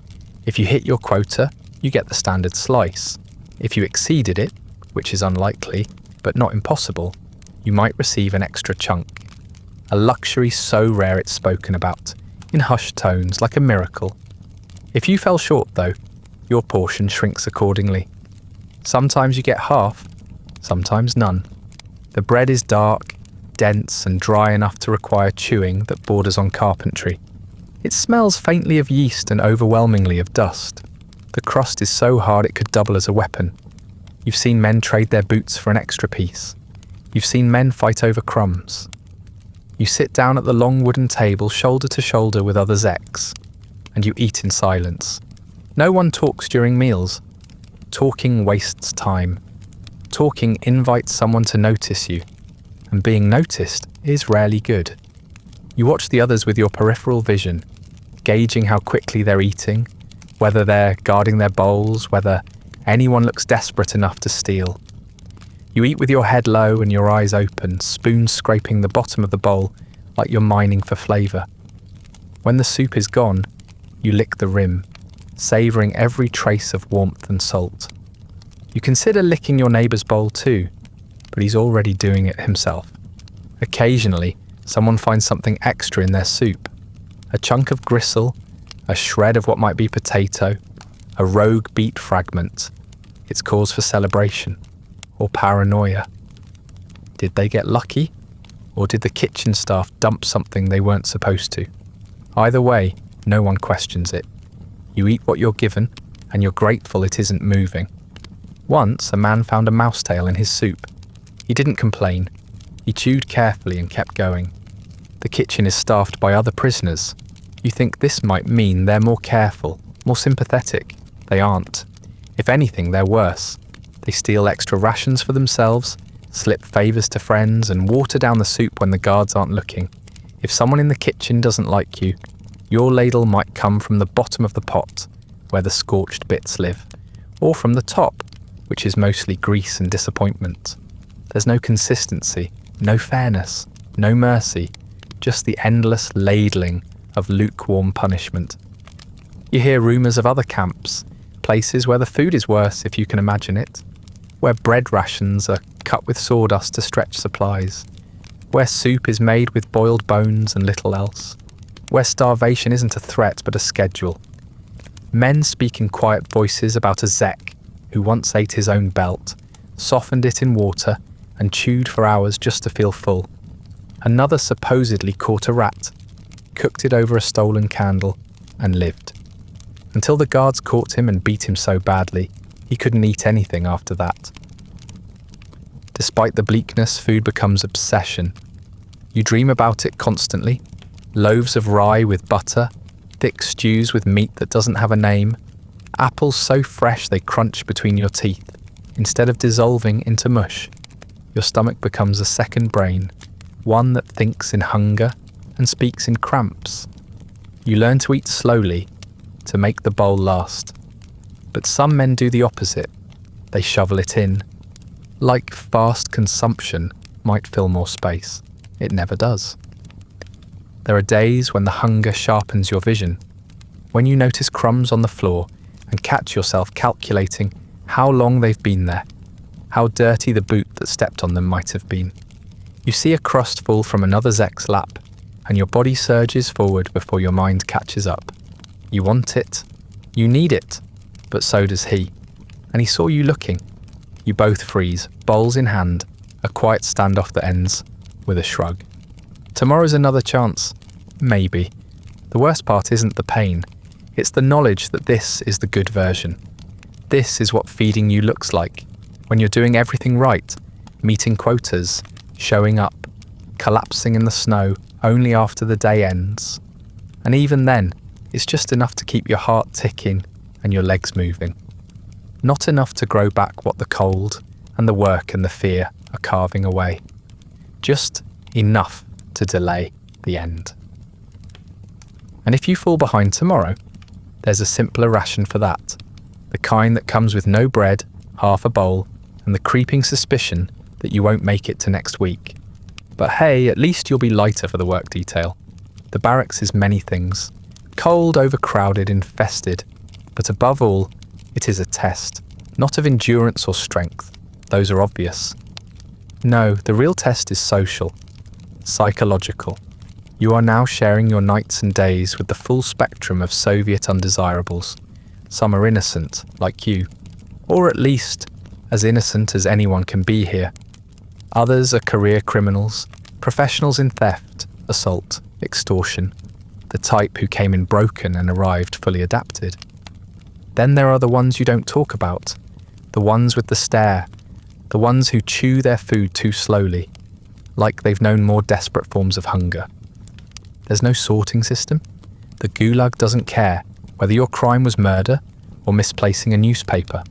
If you hit your quota, you get the standard slice. If you exceeded it, which is unlikely, but not impossible, you might receive an extra chunk. A luxury so rare it's spoken about, in hushed tones like a miracle. If you fell short though, your portion shrinks accordingly. Sometimes you get half, sometimes none. The bread is dark, dense and dry enough to require chewing that borders on carpentry. It smells faintly of yeast and overwhelmingly of dust. The crust is so hard it could double as a weapon. You've seen men trade their boots for an extra piece. You've seen men fight over crumbs. You sit down at the long wooden table shoulder to shoulder with other Zecs, and you eat in silence. No one talks during meals. Talking wastes time. Talking invites someone to notice you, and being noticed is rarely good. You watch the others with your peripheral vision, gauging how quickly they're eating, whether they're guarding their bowls, whether anyone looks desperate enough to steal. You eat with your head low and your eyes open, spoon scraping the bottom of the bowl like you're mining for flavour. When the soup is gone, you lick the rim, savouring every trace of warmth and salt. You consider licking your neighbour's bowl too, but he's already doing it himself. Occasionally, someone finds something extra in their soup. A chunk of gristle, a shred of what might be potato, a rogue beet fragment. It's cause for celebration or paranoia. Did they get lucky? Or did the kitchen staff dump something they weren't supposed to? Either way, no one questions it. You eat what you're given, and you're grateful it isn't moving. Once, a man found a mouse tail in his soup. He didn't complain. He chewed carefully and kept going. The kitchen is staffed by other prisoners. You think this might mean they're more careful, more sympathetic. They aren't. If anything, they're worse. They steal extra rations for themselves, slip favours to friends, and water down the soup when the guards aren't looking. If someone in the kitchen doesn't like you, your ladle might come from the bottom of the pot, where the scorched bits live, or from the top, which is mostly grease and disappointment. There's no consistency, no fairness, no mercy, just the endless ladling of lukewarm punishment. You hear rumours of other camps, places where the food is worse if you can imagine it, where bread rations are cut with sawdust to stretch supplies, where soup is made with boiled bones and little else, where starvation isn't a threat but a schedule. Men speak in quiet voices about a Zek who once ate his own belt, softened it in water, and chewed for hours just to feel full. Another supposedly caught a rat, cooked it over a stolen candle, and lived. Until the guards caught him and beat him so badly, he couldn't eat anything after that. Despite the bleakness, food becomes obsession. You dream about it constantly. Loaves of rye with butter, thick stews with meat that doesn't have a name, apples so fresh they crunch between your teeth, instead of dissolving into mush. Your stomach becomes a second brain, one that thinks in hunger and speaks in cramps. You learn to eat slowly, to make the bowl last. But some men do the opposite. They shovel it in. Like fast consumption might fill more space, it never does. There are days when the hunger sharpens your vision, when you notice crumbs on the floor and catch yourself calculating how long they've been there, how dirty the boot that stepped on them might have been. You see a crust fall from another Zek's lap, and your body surges forward before your mind catches up. You want it, you need it, but so does he. And he saw you looking. You both freeze, bowls in hand, a quiet standoff that ends with a shrug. Tomorrow's another chance. Maybe. The worst part isn't the pain. It's the knowledge that this is the good version. This is what feeding you looks like. When you're doing everything right, meeting quotas, showing up, collapsing in the snow only after the day ends. And even then, it's just enough to keep your heart ticking and your legs moving. Not enough to grow back what the cold and the work and the fear are carving away. Just enough to delay the end. And if you fall behind tomorrow, there's a simpler ration for that. The kind that comes with no bread, half a bowl, and the creeping suspicion that you won't make it to next week. But hey, at least you'll be lighter for the work detail. The barracks is many things. Cold, overcrowded, infested. But above all, it is a test, not of endurance or strength. Those are obvious. No, the real test is social, psychological. You are now sharing your nights and days with the full spectrum of Soviet undesirables. Some are innocent, like you, or at least as innocent as anyone can be here. Others are career criminals, professionals in theft, assault, extortion, the type who came in broken and arrived fully adapted. Then there are the ones you don't talk about, the ones with the stare, the ones who chew their food too slowly, like they've known more desperate forms of hunger. There's no sorting system. The Gulag doesn't care whether your crime was murder or misplacing a newspaper.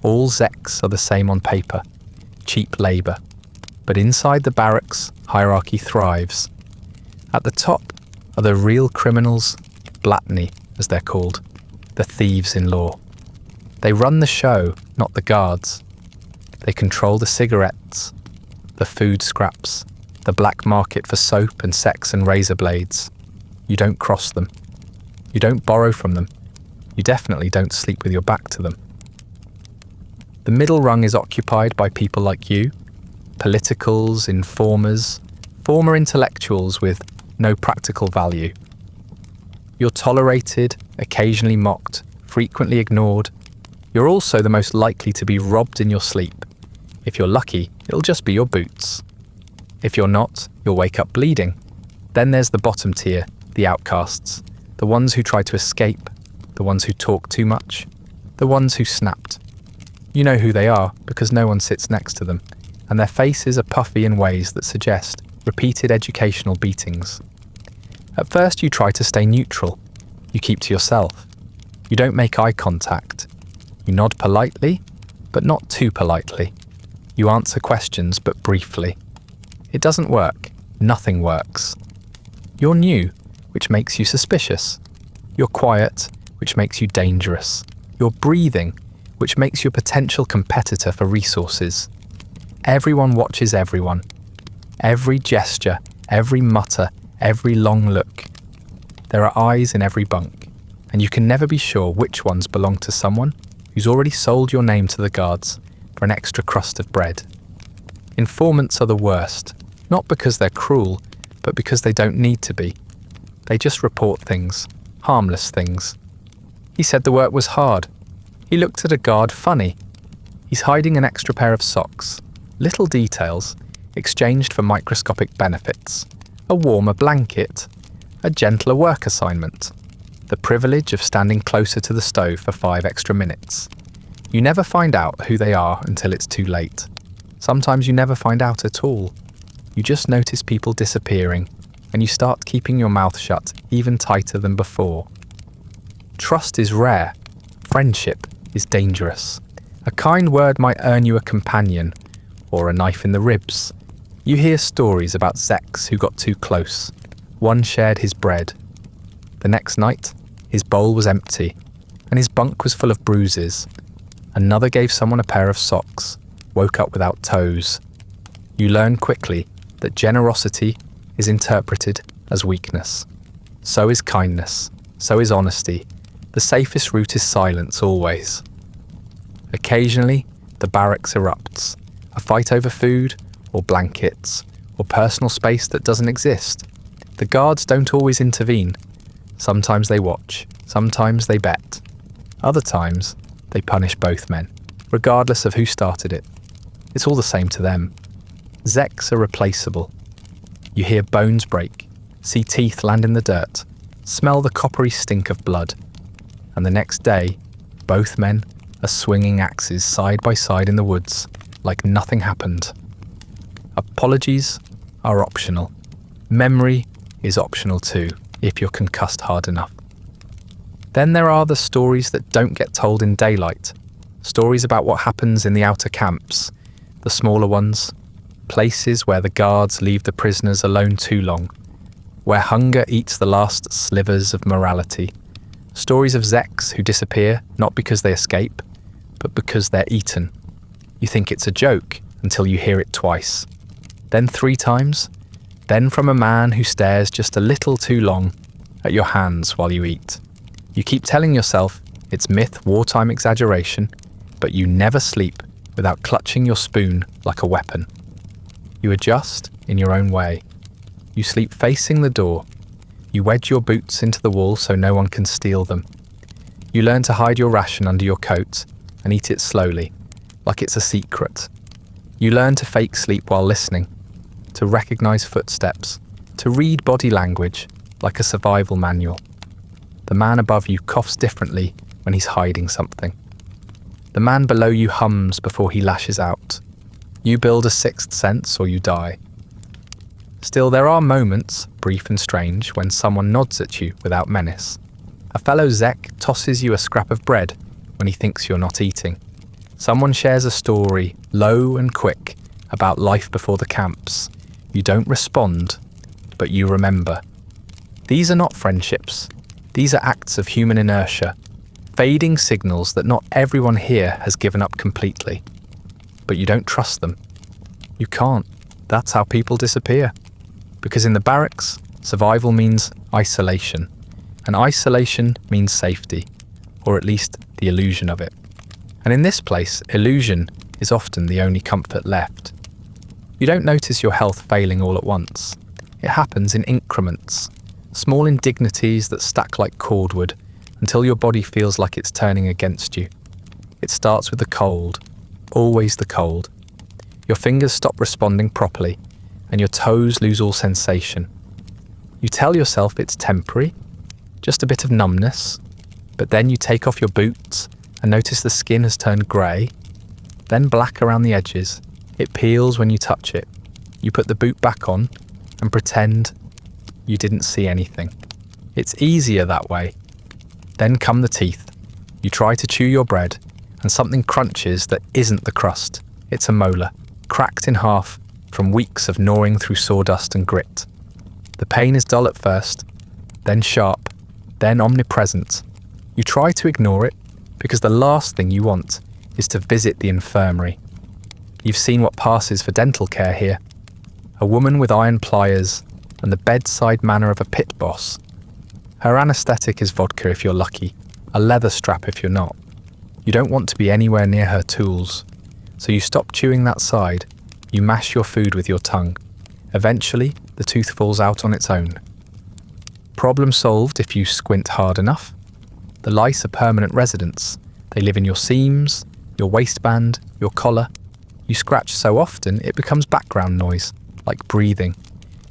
All Zeks are the same on paper, cheap labour. But inside the barracks, hierarchy thrives. At the top are the real criminals, blatny, as they're called, the thieves in law. They run the show, not the guards. They control the cigarettes, the food scraps, the black market for soap and sex and razor blades. You don't cross them. You don't borrow from them. You definitely don't sleep with your back to them. The middle rung is occupied by people like you, politicals, informers, former intellectuals with no practical value. You're tolerated, occasionally mocked, frequently ignored. You're also the most likely to be robbed in your sleep. If you're lucky, it'll just be your boots. If you're not, you'll wake up bleeding. Then there's the bottom tier, the outcasts, the ones who try to escape, the ones who talk too much, the ones who snapped. You know who they are because no one sits next to them, and their faces are puffy in ways that suggest repeated educational beatings. At first you try to stay neutral. You keep to yourself. You don't make eye contact. You nod politely, but not too politely. You answer questions, but briefly. It doesn't work. Nothing works. You're new, which makes you suspicious. You're quiet, which makes you dangerous. You're breathing, which makes you a potential competitor for resources. Everyone watches everyone. Every gesture, every mutter, every long look. There are eyes in every bunk, and you can never be sure which ones belong to someone who's already sold your name to the guards for an extra crust of bread. Informants are the worst. Not because they're cruel, but because they don't need to be. They just report things, harmless things. He said the work was hard. He looked at a guard funny. He's hiding an extra pair of socks. Little details, exchanged for microscopic benefits. A warmer blanket. A gentler work assignment. The privilege of standing closer to the stove for 5 extra minutes. You never find out who they are until it's too late. Sometimes you never find out at all. You just notice people disappearing, and you start keeping your mouth shut even tighter than before. Trust is rare. Friendship is dangerous. A kind word might earn you a companion, or a knife in the ribs. You hear stories about Zeks who got too close. One shared his bread. The next night, his bowl was empty, and his bunk was full of bruises. Another gave someone a pair of socks, woke up without toes. You learn quickly that generosity is interpreted as weakness. So is kindness. So is honesty. The safest route is silence always. Occasionally, the barracks erupts. A fight over food, or blankets, or personal space that doesn't exist. The guards don't always intervene. Sometimes they watch. Sometimes they bet. Other times, they punish both men, regardless of who started it. It's all the same to them. Zeks are replaceable. You hear bones break, see teeth land in the dirt, smell the coppery stink of blood. And the next day, both men are swinging axes side by side in the woods, like nothing happened. Apologies are optional. Memory is optional too, if you're concussed hard enough. Then there are the stories that don't get told in daylight. Stories about what happens in the outer camps, the smaller ones, places where the guards leave the prisoners alone too long, where hunger eats the last slivers of morality. Stories of Zeks who disappear not because they escape, but because they're eaten. You think it's a joke until you hear it twice. Then 3 times. Then from a man who stares just a little too long at your hands while you eat. You keep telling yourself it's myth, wartime exaggeration, but you never sleep without clutching your spoon like a weapon. You adjust in your own way. You sleep facing the door. You wedge your boots into the wall so no one can steal them. You learn to hide your ration under your coat and eat it slowly, like it's a secret. You learn to fake sleep while listening, to recognize footsteps, to read body language like a survival manual. The man above you coughs differently when he's hiding something. The man below you hums before he lashes out. You build a 6th sense or you die. Still, there are moments, brief and strange, when someone nods at you without menace. A fellow Zek tosses you a scrap of bread when he thinks you're not eating. Someone shares a story, low and quick, about life before the camps. You don't respond, but you remember. These are not friendships. These are acts of human inertia, fading signals that not everyone here has given up completely. But you don't trust them. You can't. That's how people disappear. Because in the barracks, survival means isolation. And isolation means safety, or at least the illusion of it. And in this place, illusion is often the only comfort left. You don't notice your health failing all at once. It happens in increments, small indignities that stack like cordwood until your body feels like it's turning against you. It starts with the cold, always the cold. Your fingers stop responding properly, and your toes lose all sensation. You tell yourself it's temporary, just a bit of numbness, but then you take off your boots and notice the skin has turned grey, then black around the edges. It peels when you touch it. You put the boot back on and pretend you didn't see anything. It's easier that way. Then come the teeth. You try to chew your bread, and something crunches that isn't the crust. It's a molar, cracked in half from weeks of gnawing through sawdust and grit. The pain is dull at first, then sharp, then omnipresent. You try to ignore it, because the last thing you want is to visit the infirmary. You've seen what passes for dental care here. A woman with iron pliers and the bedside manner of a pit boss. Her anaesthetic is vodka if you're lucky, a leather strap if you're not. You don't want to be anywhere near her tools, so you stop chewing that side. You mash your food with your tongue. Eventually, the tooth falls out on its own. Problem solved if you squint hard enough. The lice are permanent residents. They live in your seams, your waistband, your collar. You scratch so often it becomes background noise, like breathing.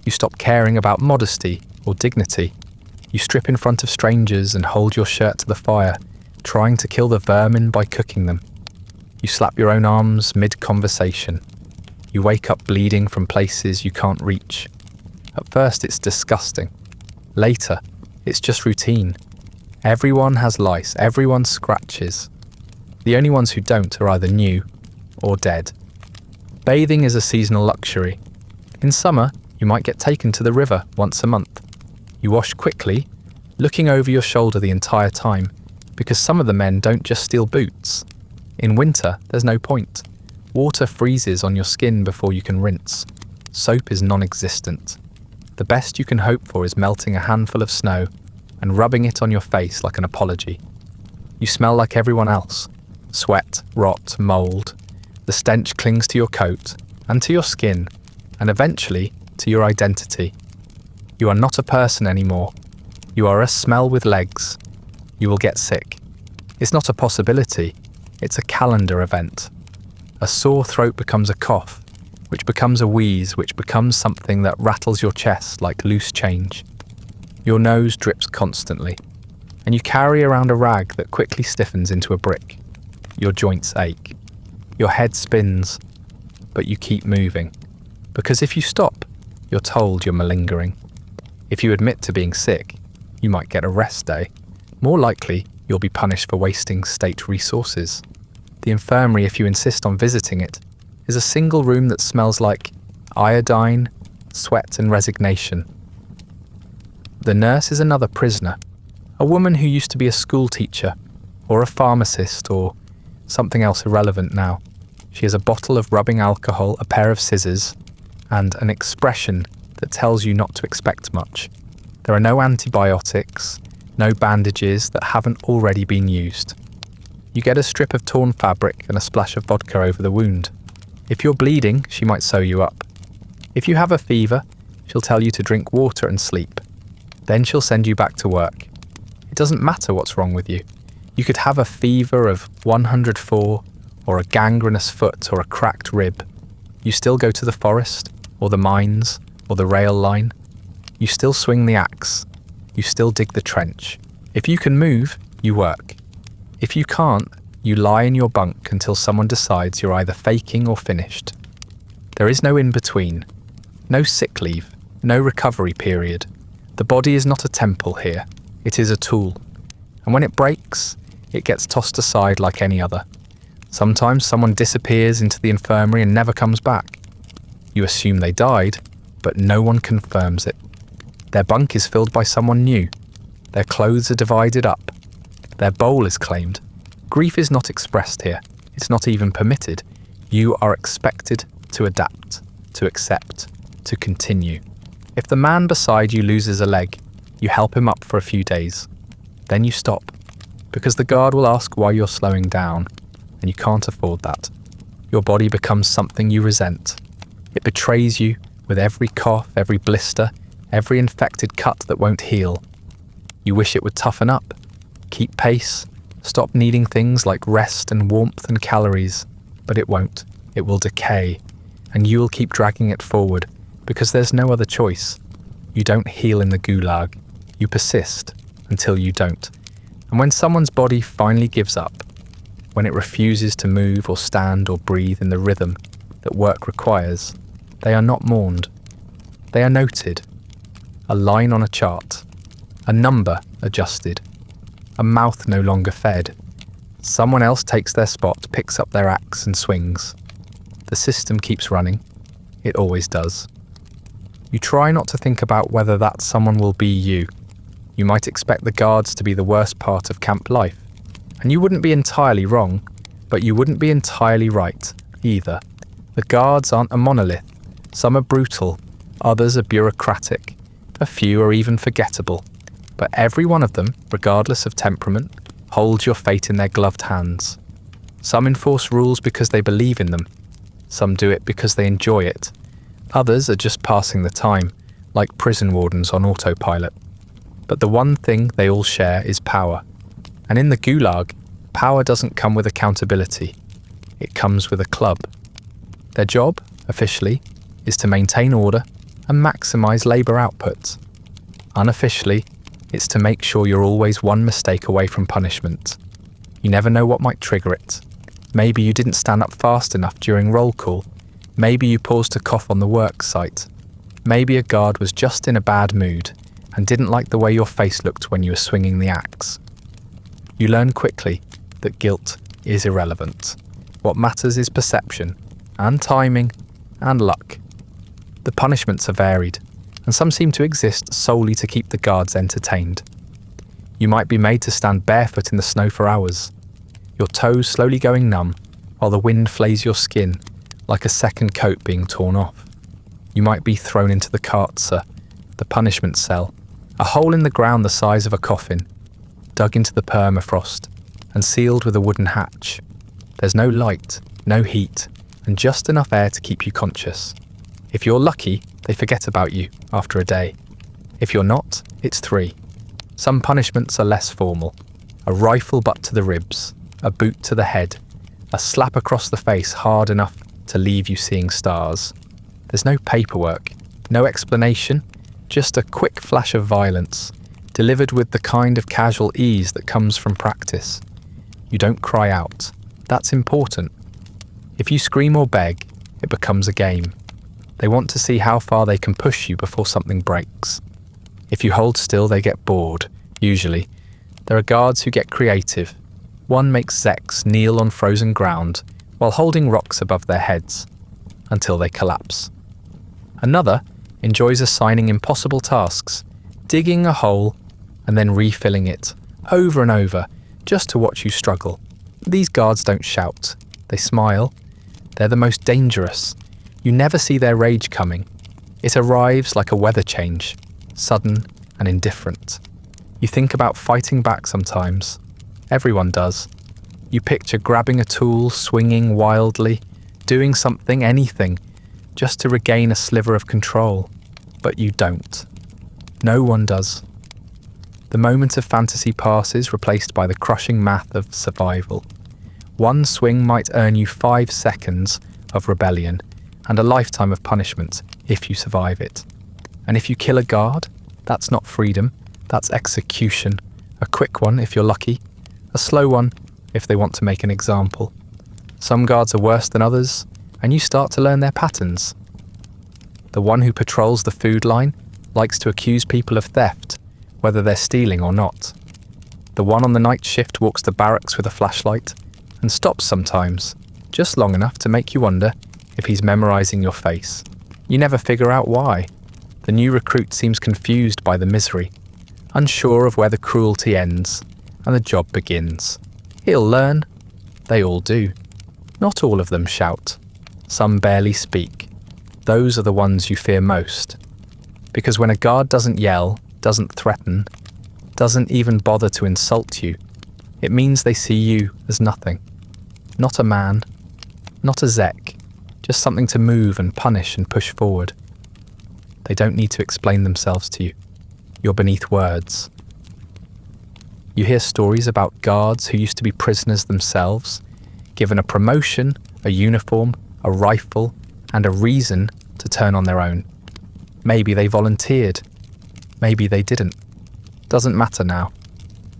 You stop caring about modesty or dignity. You strip in front of strangers and hold your shirt to the fire, trying to kill the vermin by cooking them. You slap your own arms mid-conversation. You wake up bleeding from places you can't reach. At first it's disgusting. Later, it's just routine. Everyone has lice, everyone scratches. The only ones who don't are either new or dead. Bathing is a seasonal luxury. In summer, you might get taken to the river once a month. You wash quickly, looking over your shoulder the entire time, because some of the men don't just steal boots. In winter, there's no point. Water freezes on your skin before you can rinse. Soap is non-existent. The best you can hope for is melting a handful of snow and rubbing it on your face like an apology. You smell like everyone else. Sweat, rot, mould. The stench clings to your coat and to your skin, and eventually to your identity. You are not a person anymore. You are a smell with legs. You will get sick. It's not a possibility. It's a calendar event. A sore throat becomes a cough, which becomes a wheeze, which becomes something that rattles your chest like loose change. Your nose drips constantly, and you carry around a rag that quickly stiffens into a brick. Your joints ache. Your head spins, but you keep moving. Because if you stop, you're told you're malingering. If you admit to being sick, you might get a rest day. More likely, you'll be punished for wasting state resources. The infirmary, if you insist on visiting it, is a single room that smells like iodine, sweat and resignation. The nurse is another prisoner, a woman who used to be a school teacher, or a pharmacist, or something else irrelevant now. She has a bottle of rubbing alcohol, a pair of scissors, and an expression that tells you not to expect much. There are no antibiotics, no bandages that haven't already been used. You get a strip of torn fabric and a splash of vodka over the wound. If you're bleeding, she might sew you up. If you have a fever, she'll tell you to drink water and sleep. Then she'll send you back to work. It doesn't matter what's wrong with you. You could have a fever of 104, or a gangrenous foot, or a cracked rib. You still go to the forest, or the mines, or the rail line. You still swing the axe. You still dig the trench. If you can move, you work. If you can't, you lie in your bunk until someone decides you're either faking or finished. There is no in-between. No sick leave. No recovery period. The body is not a temple here. It is a tool. And when it breaks, it gets tossed aside like any other. Sometimes someone disappears into the infirmary and never comes back. You assume they died, but no one confirms it. Their bunk is filled by someone new. Their clothes are divided up. Their bowl is claimed. Grief is not expressed here. It's not even permitted. You are expected to adapt, to accept, to continue. If the man beside you loses a leg, you help him up for a few days. Then you stop, because the guard will ask why you're slowing down, and you can't afford that. Your body becomes something you resent. It betrays you with every cough, every blister, every infected cut that won't heal. You wish it would toughen up, keep pace, stop needing things like rest and warmth and calories, but it won't. It will decay, and you will keep dragging it forward, because there's no other choice. You don't heal in the Gulag. You persist until you don't. And when someone's body finally gives up, when it refuses to move or stand or breathe in the rhythm that work requires, they are not mourned. They are noted. A line on a chart. A number adjusted. A mouth no longer fed. Someone else takes their spot, picks up their axe and swings. The system keeps running. It always does. You try not to think about whether that someone will be you. You might expect the guards to be the worst part of camp life. And you wouldn't be entirely wrong, but you wouldn't be entirely right either. The guards aren't a monolith. Some are brutal, others are bureaucratic, a few are even forgettable. But every one of them, regardless of temperament, holds your fate in their gloved hands. Some enforce rules because they believe in them. Some do it because they enjoy it. Others are just passing the time, like prison wardens on autopilot. But the one thing they all share is power. And in the Gulag, power doesn't come with accountability. It comes with a club. Their job, officially, is to maintain order and maximize labor output. Unofficially, it's to make sure you're always one mistake away from punishment. You never know what might trigger it. Maybe you didn't stand up fast enough during roll call. Maybe you paused to cough on the work site. Maybe a guard was just in a bad mood and didn't like the way your face looked when you were swinging the axe. You learn quickly that guilt is irrelevant. What matters is perception, and timing, and luck. The punishments are varied, and some seem to exist solely to keep the guards entertained. You might be made to stand barefoot in the snow for hours, your toes slowly going numb while the wind flays your skin like a second coat being torn off. You might be thrown into the kartzer, the punishment cell, a hole in the ground the size of a coffin, dug into the permafrost and sealed with a wooden hatch. There's no light, no heat, and just enough air to keep you conscious. If you're lucky, they forget about you after a day. If you're not, it's 3. Some punishments are less formal. A rifle butt to the ribs, a boot to the head, a slap across the face hard enough to leave you seeing stars. There's no paperwork, no explanation, just a quick flash of violence, delivered with the kind of casual ease that comes from practice. You don't cry out. That's important. If you scream or beg, it becomes a game. They want to see how far they can push you before something breaks. If you hold still, they get bored, usually. There are guards who get creative. One makes Zeks kneel on frozen ground while holding rocks above their heads, until they collapse. Another enjoys assigning impossible tasks, digging a hole and then refilling it, over and over, just to watch you struggle. These guards don't shout. They smile. They're the most dangerous. You never see their rage coming. It arrives like a weather change, sudden and indifferent. You think about fighting back sometimes. Everyone does. You picture grabbing a tool, swinging wildly, doing something, anything, just to regain a sliver of control. But you don't. No one does. The moment of fantasy passes, replaced by the crushing math of survival. One swing might earn you 5 seconds of rebellion and a lifetime of punishment if you survive it. And if you kill a guard, that's not freedom, that's execution. A quick one if you're lucky, a slow one if they want to make an example. Some guards are worse than others, and you start to learn their patterns. The one who patrols the food line likes to accuse people of theft, whether they're stealing or not. The one on the night shift walks the barracks with a flashlight and stops sometimes, just long enough to make you wonder if he's memorizing your face. You never figure out why. The new recruit seems confused by the misery, unsure of where the cruelty ends and the job begins. He'll learn. They all do. Not all of them shout. Some barely speak. Those are the ones you fear most. Because when a guard doesn't yell, doesn't threaten, doesn't even bother to insult you, it means they see you as nothing. Not a man, not a Zek, just something to move and punish and push forward. They don't need to explain themselves to you. You're beneath words. You hear stories about guards who used to be prisoners themselves, given a promotion, a uniform, a rifle, and a reason to turn on their own. Maybe they volunteered. Maybe they didn't. Doesn't matter now.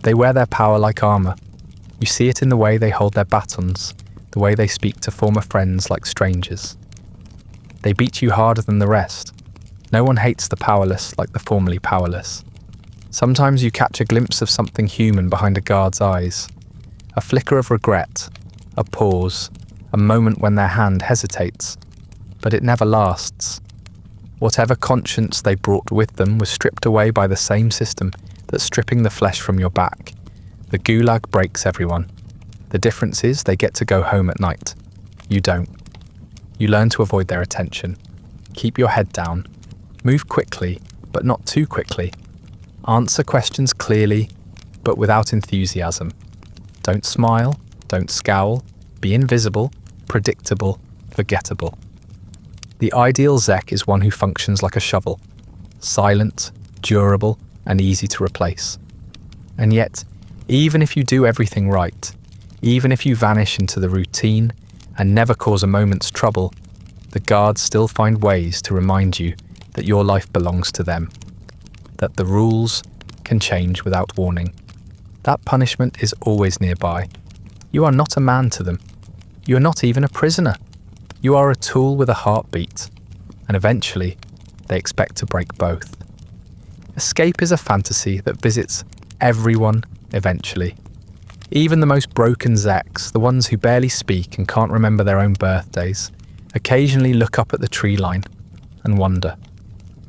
They wear their power like armor. You see it in the way they hold their batons, the way they speak to former friends like strangers. They beat you harder than the rest. No one hates the powerless like the formerly powerless. Sometimes you catch a glimpse of something human behind a guard's eyes. A flicker of regret, a pause, a moment when their hand hesitates. But it never lasts. Whatever conscience they brought with them was stripped away by the same system that's stripping the flesh from your back. The Gulag breaks everyone. The difference is they get to go home at night. You don't. You learn to avoid their attention. Keep your head down. Move quickly, but not too quickly. Answer questions clearly, but without enthusiasm. Don't smile, don't scowl, be invisible, predictable, forgettable. The ideal Zek is one who functions like a shovel, silent, durable, and easy to replace. And yet, even if you do everything right, even if you vanish into the routine and never cause a moment's trouble, the guards still find ways to remind you that your life belongs to them, that the rules can change without warning. That punishment is always nearby. You are not a man to them. You are not even a prisoner. You are a tool with a heartbeat, and eventually they expect to break both. Escape is a fantasy that visits everyone eventually. Even the most broken Zeks, the ones who barely speak and can't remember their own birthdays, occasionally look up at the tree line and wonder.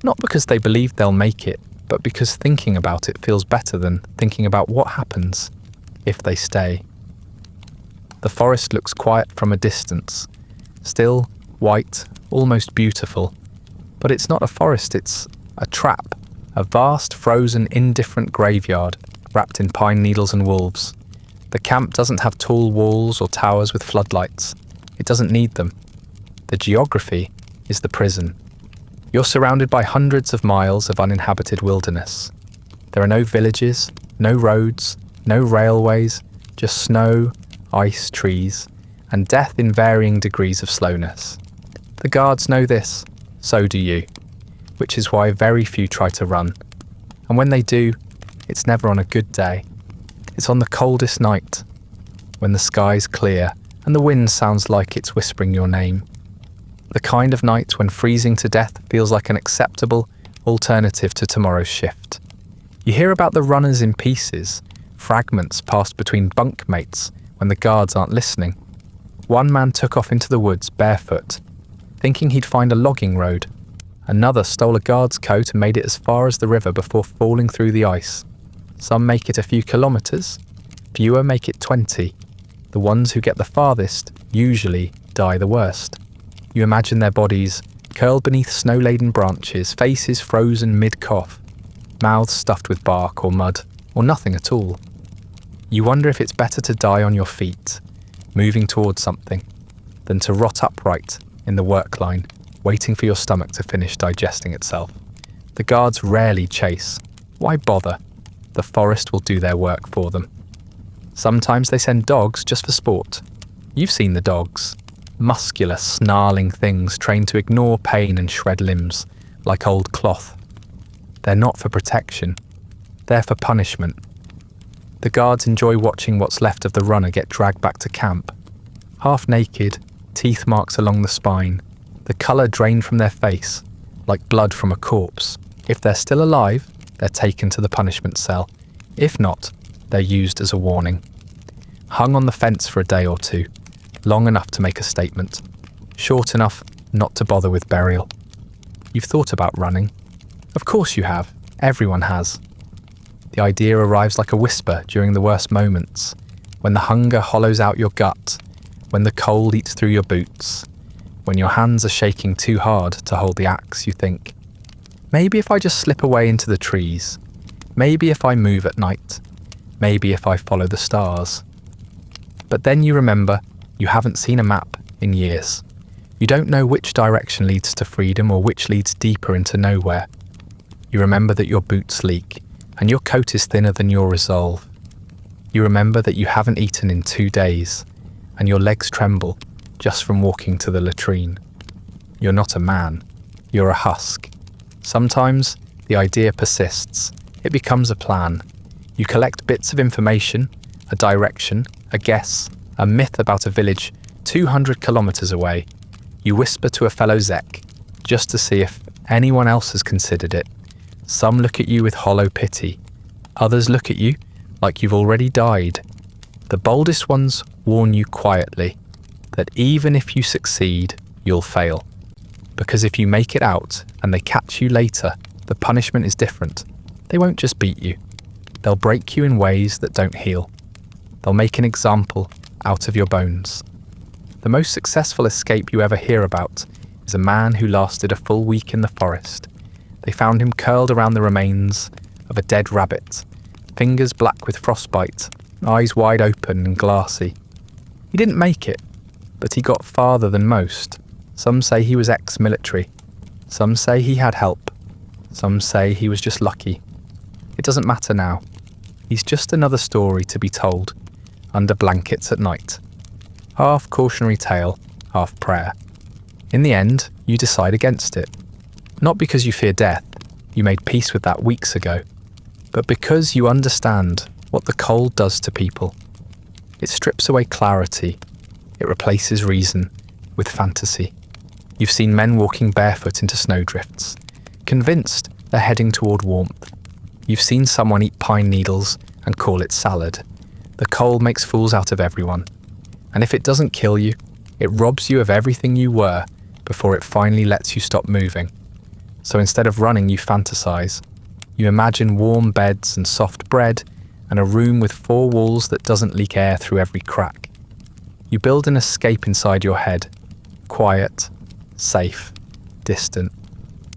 Not because they believe they'll make it, but because thinking about it feels better than thinking about what happens if they stay. The forest looks quiet from a distance, still, white, almost beautiful. But it's not a forest, it's a trap, a vast, frozen, indifferent graveyard wrapped in pine needles and wolves. The camp doesn't have tall walls or towers with floodlights. It doesn't need them. The geography is the prison. You're surrounded by hundreds of miles of uninhabited wilderness. There are no villages, no roads, no railways, just snow, ice, trees, and death in varying degrees of slowness. The guards know this, so do you, which is why very few try to run. And when they do, it's never on a good day. It's on the coldest night, when the sky's clear and the wind sounds like it's whispering your name. The kind of night when freezing to death feels like an acceptable alternative to tomorrow's shift. You hear about the runners in pieces, fragments passed between bunkmates when the guards aren't listening. One man took off into the woods barefoot, thinking he'd find a logging road. Another stole a guard's coat and made it as far as the river before falling through the ice. Some make it a few kilometres, fewer make it 20. The ones who get the farthest usually die the worst. You imagine their bodies curled beneath snow-laden branches, faces frozen mid-cough, mouths stuffed with bark or mud, or nothing at all. You wonder if it's better to die on your feet, moving towards something, than to rot upright in the work line, waiting for your stomach to finish digesting itself. The guards rarely chase. Why bother? The forest will do their work for them. Sometimes they send dogs just for sport. You've seen the dogs. Muscular, snarling things trained to ignore pain and shred limbs, like old cloth. They're not for protection. They're for punishment. The guards enjoy watching what's left of the runner get dragged back to camp. Half naked, teeth marks along the spine, the colour drained from their face, like blood from a corpse. If they're still alive, they're taken to the punishment cell. If not, they're used as a warning. Hung on the fence for a day or two, long enough to make a statement, short enough not to bother with burial. You've thought about running. Of course you have. Everyone has. The idea arrives like a whisper during the worst moments, when the hunger hollows out your gut, when the cold eats through your boots, when your hands are shaking too hard to hold the axe. You think, maybe if I just slip away into the trees, maybe if I move at night, maybe if I follow the stars. But then you remember you haven't seen a map in years. You don't know which direction leads to freedom or which leads deeper into nowhere. You remember that your boots leak and your coat is thinner than your resolve. You remember that you haven't eaten in 2 days and your legs tremble just from walking to the latrine. You're not a man, you're a husk. Sometimes the idea persists. It becomes a plan. You collect bits of information, a direction, a guess, a myth about a village 200 kilometres away. You whisper to a fellow Zek, just to see if anyone else has considered it. Some look at you with hollow pity. Others look at you like you've already died. The boldest ones warn you quietly that even if you succeed, you'll fail. Because if you make it out and they catch you later, the punishment is different. They won't just beat you. They'll break you in ways that don't heal. They'll make an example out of your bones. The most successful escape you ever hear about is a man who lasted a full week in the forest. They found him curled around the remains of a dead rabbit, fingers black with frostbite, eyes wide open and glassy. He didn't make it, but he got farther than most. Some say he was ex-military. Some say he had help. Some say he was just lucky. It doesn't matter now. He's just another story to be told under blankets at night. Half cautionary tale, half prayer. In the end, you decide against it. Not because you fear death, you made peace with that weeks ago, but because you understand what the cold does to people. It strips away clarity. It replaces reason with fantasy. You've seen men walking barefoot into snowdrifts, convinced they're heading toward warmth. You've seen someone eat pine needles and call it salad. The cold makes fools out of everyone. And if it doesn't kill you, it robs you of everything you were before it finally lets you stop moving. So instead of running, you fantasize. You imagine warm beds and soft bread and a room with 4 walls that doesn't leak air through every crack. You build an escape inside your head. Quiet, safe, distant.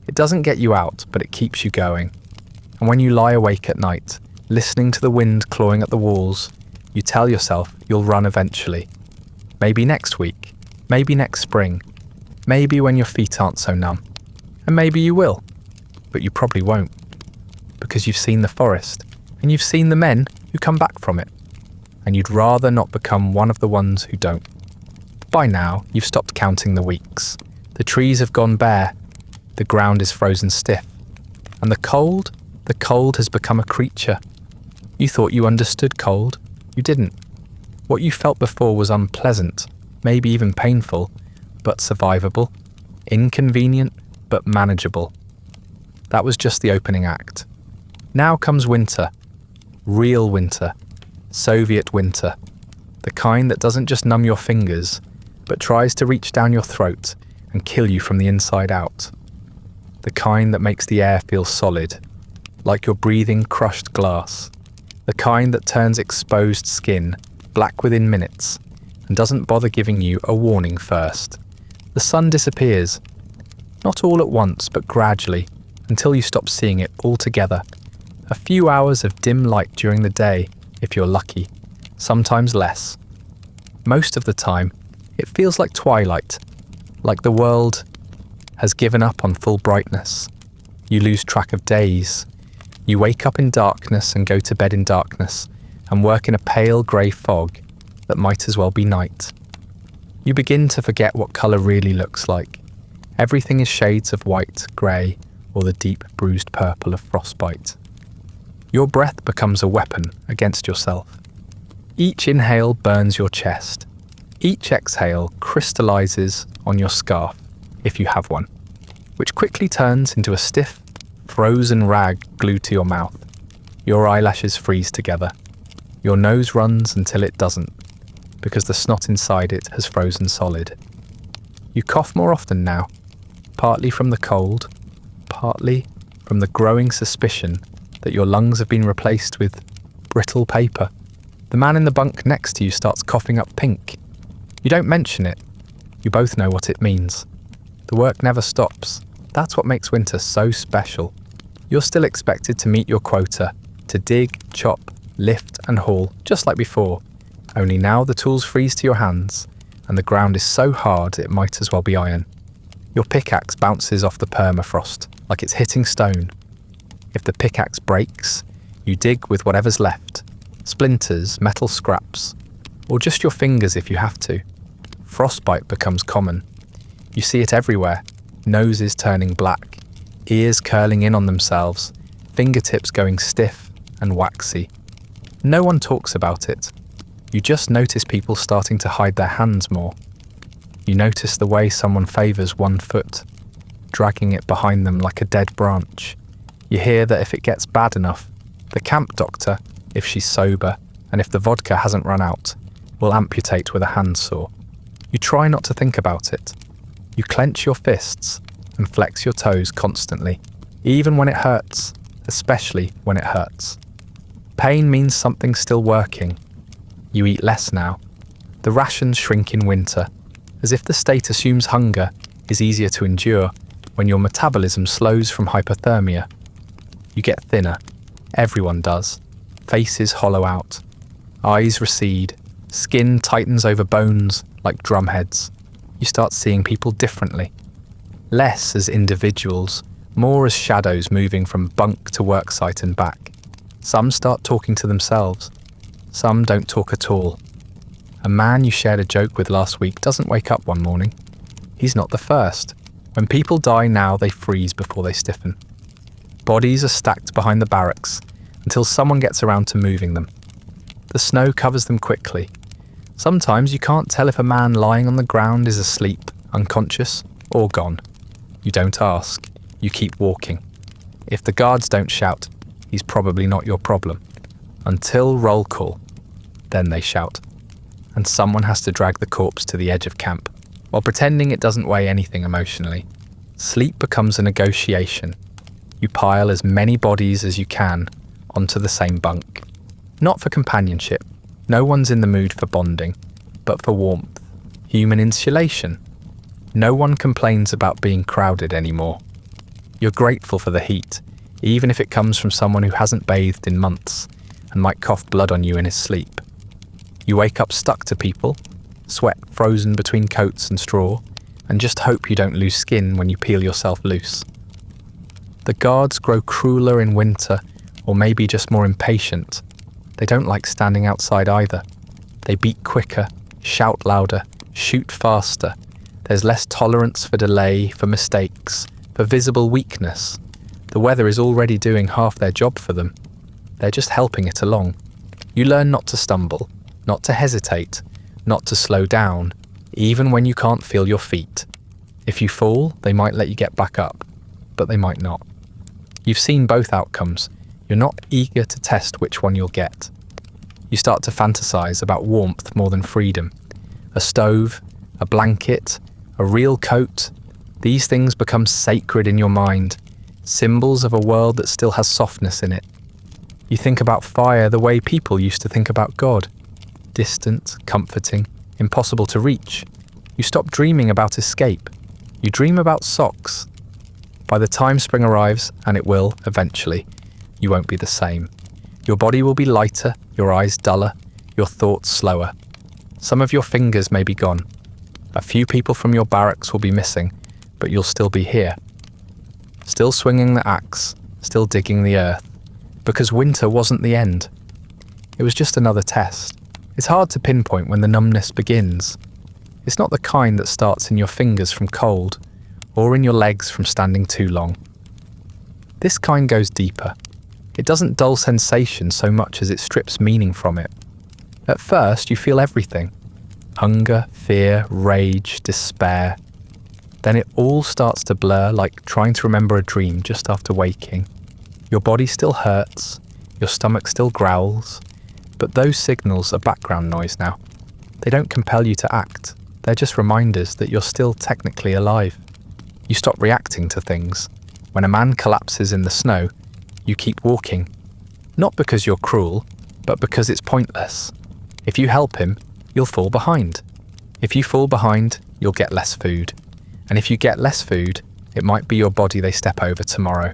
It doesn't get you out, but it keeps you going. And when you lie awake at night, listening to the wind clawing at the walls, you tell yourself you'll run eventually. Maybe next week, maybe next spring, maybe when your feet aren't so numb. And maybe you will, but you probably won't, because you've seen the forest, and you've seen the men who come back from it, and you'd rather not become one of the ones who don't. By now, you've stopped counting the weeks. The trees have gone bare, the ground is frozen stiff, and the cold has become a creature. You thought you understood cold, you didn't. What you felt before was unpleasant, maybe even painful, but survivable, inconvenient, but manageable. That was just the opening act. Now comes winter. Real winter. Soviet winter. The kind that doesn't just numb your fingers, but tries to reach down your throat and kill you from the inside out. The kind that makes the air feel solid, like you're breathing crushed glass. The kind that turns exposed skin black within minutes and doesn't bother giving you a warning first. The sun disappears. Not all at once, but gradually, until you stop seeing it altogether. A few hours of dim light during the day, if you're lucky, sometimes less. Most of the time, it feels like twilight, like the world has given up on full brightness. You lose track of days. You wake up in darkness and go to bed in darkness, and work in a pale grey fog that might as well be night. You begin to forget what colour really looks like. Everything is shades of white, grey, or the deep bruised purple of frostbite. Your breath becomes a weapon against yourself. Each inhale burns your chest. Each exhale crystallizes on your scarf, if you have one, which quickly turns into a stiff, frozen rag glued to your mouth. Your eyelashes freeze together. Your nose runs until it doesn't, because the snot inside it has frozen solid. You cough more often now, partly from the cold, partly from the growing suspicion that your lungs have been replaced with brittle paper. The man in the bunk next to you starts coughing up pink. You don't mention it. You both know what it means. The work never stops. That's what makes winter so special. You're still expected to meet your quota, to dig, chop, lift and haul, just like before. Only now the tools freeze to your hands, and the ground is so hard it might as well be iron. Your pickaxe bounces off the permafrost, like it's hitting stone. If the pickaxe breaks, you dig with whatever's left. Splinters, metal scraps, or just your fingers if you have to. Frostbite becomes common. You see it everywhere. Noses turning black, ears curling in on themselves, fingertips going stiff and waxy. No one talks about it. You just notice people starting to hide their hands more. You notice the way someone favours one foot, dragging it behind them like a dead branch. You hear that if it gets bad enough, the camp doctor, if she's sober and if the vodka hasn't run out, will amputate with a handsaw. You try not to think about it. You clench your fists and flex your toes constantly, even when it hurts, especially when it hurts. Pain means something's still working. You eat less now. The rations shrink in winter, as if the state assumes hunger is easier to endure when your metabolism slows from hypothermia. You get thinner. Everyone does. Faces hollow out. Eyes recede. Skin tightens over bones like drumheads. You start seeing people differently. Less as individuals, more as shadows moving from bunk to worksite and back. Some start talking to themselves. Some don't talk at all. A man you shared a joke with last week doesn't wake up one morning. He's not the first. When people die now, they freeze before they stiffen. Bodies are stacked behind the barracks until someone gets around to moving them. The snow covers them quickly. Sometimes you can't tell if a man lying on the ground is asleep, unconscious, or gone. You don't ask. You keep walking. If the guards don't shout, he's probably not your problem. Until roll call. Then they shout. And someone has to drag the corpse to the edge of camp, while pretending it doesn't weigh anything emotionally. Sleep becomes a negotiation. You pile as many bodies as you can onto the same bunk. Not for companionship. No one's in the mood for bonding, but for warmth. Human insulation. No one complains about being crowded anymore. You're grateful for the heat, even if it comes from someone who hasn't bathed in months and might cough blood on you in his sleep. You wake up stuck to people, sweat frozen between coats and straw, and just hope you don't lose skin when you peel yourself loose. The guards grow crueler in winter, or maybe just more impatient. They don't like standing outside either. They beat quicker, shout louder, shoot faster. There's less tolerance for delay, for mistakes, for visible weakness. The weather is already doing half their job for them. They're just helping it along. You learn not to stumble, not to hesitate, not to slow down, even when you can't feel your feet. If you fall, they might let you get back up, but they might not. You've seen both outcomes. You're not eager to test which one you'll get. You start to fantasize about warmth more than freedom. A stove, a blanket, a real coat. These things become sacred in your mind, symbols of a world that still has softness in it. You think about fire the way people used to think about God. Distant, comforting, impossible to reach. You stop dreaming about escape. You dream about socks. By the time spring arrives, and it will, eventually, you won't be the same. Your body will be lighter, your eyes duller, your thoughts slower. Some of your fingers may be gone. A few people from your barracks will be missing, but you'll still be here. Still swinging the axe, still digging the earth. Because winter wasn't the end. It was just another test. It's hard to pinpoint when the numbness begins. It's not the kind that starts in your fingers from cold, or in your legs from standing too long. This kind goes deeper. It doesn't dull sensation so much as it strips meaning from it. At first, you feel everything. Hunger, fear, rage, despair. Then it all starts to blur like trying to remember a dream just after waking. Your body still hurts, your stomach still growls, but those signals are background noise now. They don't compel you to act. They're just reminders that you're still technically alive. You stop reacting to things. When a man collapses in the snow, you keep walking. Not because you're cruel, but because it's pointless. If you help him, you'll fall behind. If you fall behind, you'll get less food. And if you get less food, it might be your body they step over tomorrow.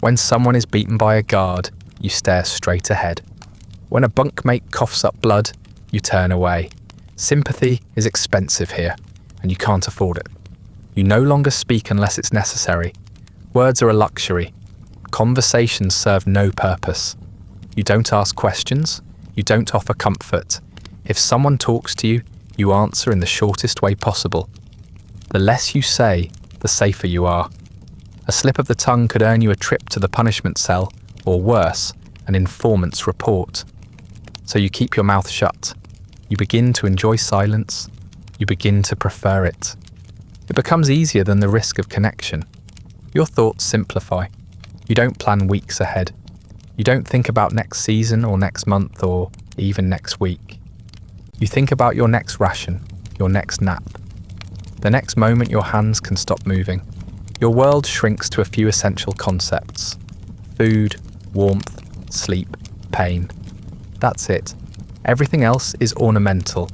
When someone is beaten by a guard, you stare straight ahead. When a bunkmate coughs up blood, you turn away. Sympathy is expensive here, and you can't afford it. You no longer speak unless it's necessary. Words are a luxury. Conversations serve no purpose. You don't ask questions. You don't offer comfort. If someone talks to you, you answer in the shortest way possible. The less you say, the safer you are. A slip of the tongue could earn you a trip to the punishment cell, or worse, an informant's report. So you keep your mouth shut. You begin to enjoy silence. You begin to prefer it. It becomes easier than the risk of connection. Your thoughts simplify. You don't plan weeks ahead. You don't think about next season or next month or even next week. You think about your next ration, your next nap. The next moment your hands can stop moving. Your world shrinks to a few essential concepts. Food, warmth, sleep, pain. That's it. Everything else is ornamental.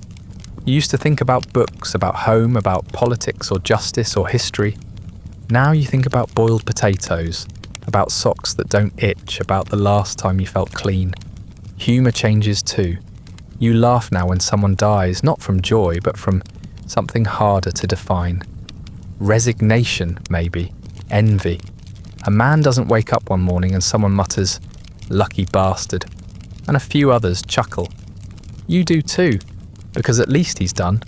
You used to think about books, about home, about politics or justice or history. Now you think about boiled potatoes, about socks that don't itch, about the last time you felt clean. Humour changes too. You laugh now when someone dies, not from joy, but from something harder to define. Resignation, maybe. Envy. A man doesn't wake up one morning and someone mutters, "Lucky bastard," and a few others chuckle. You do too, because at least he's done.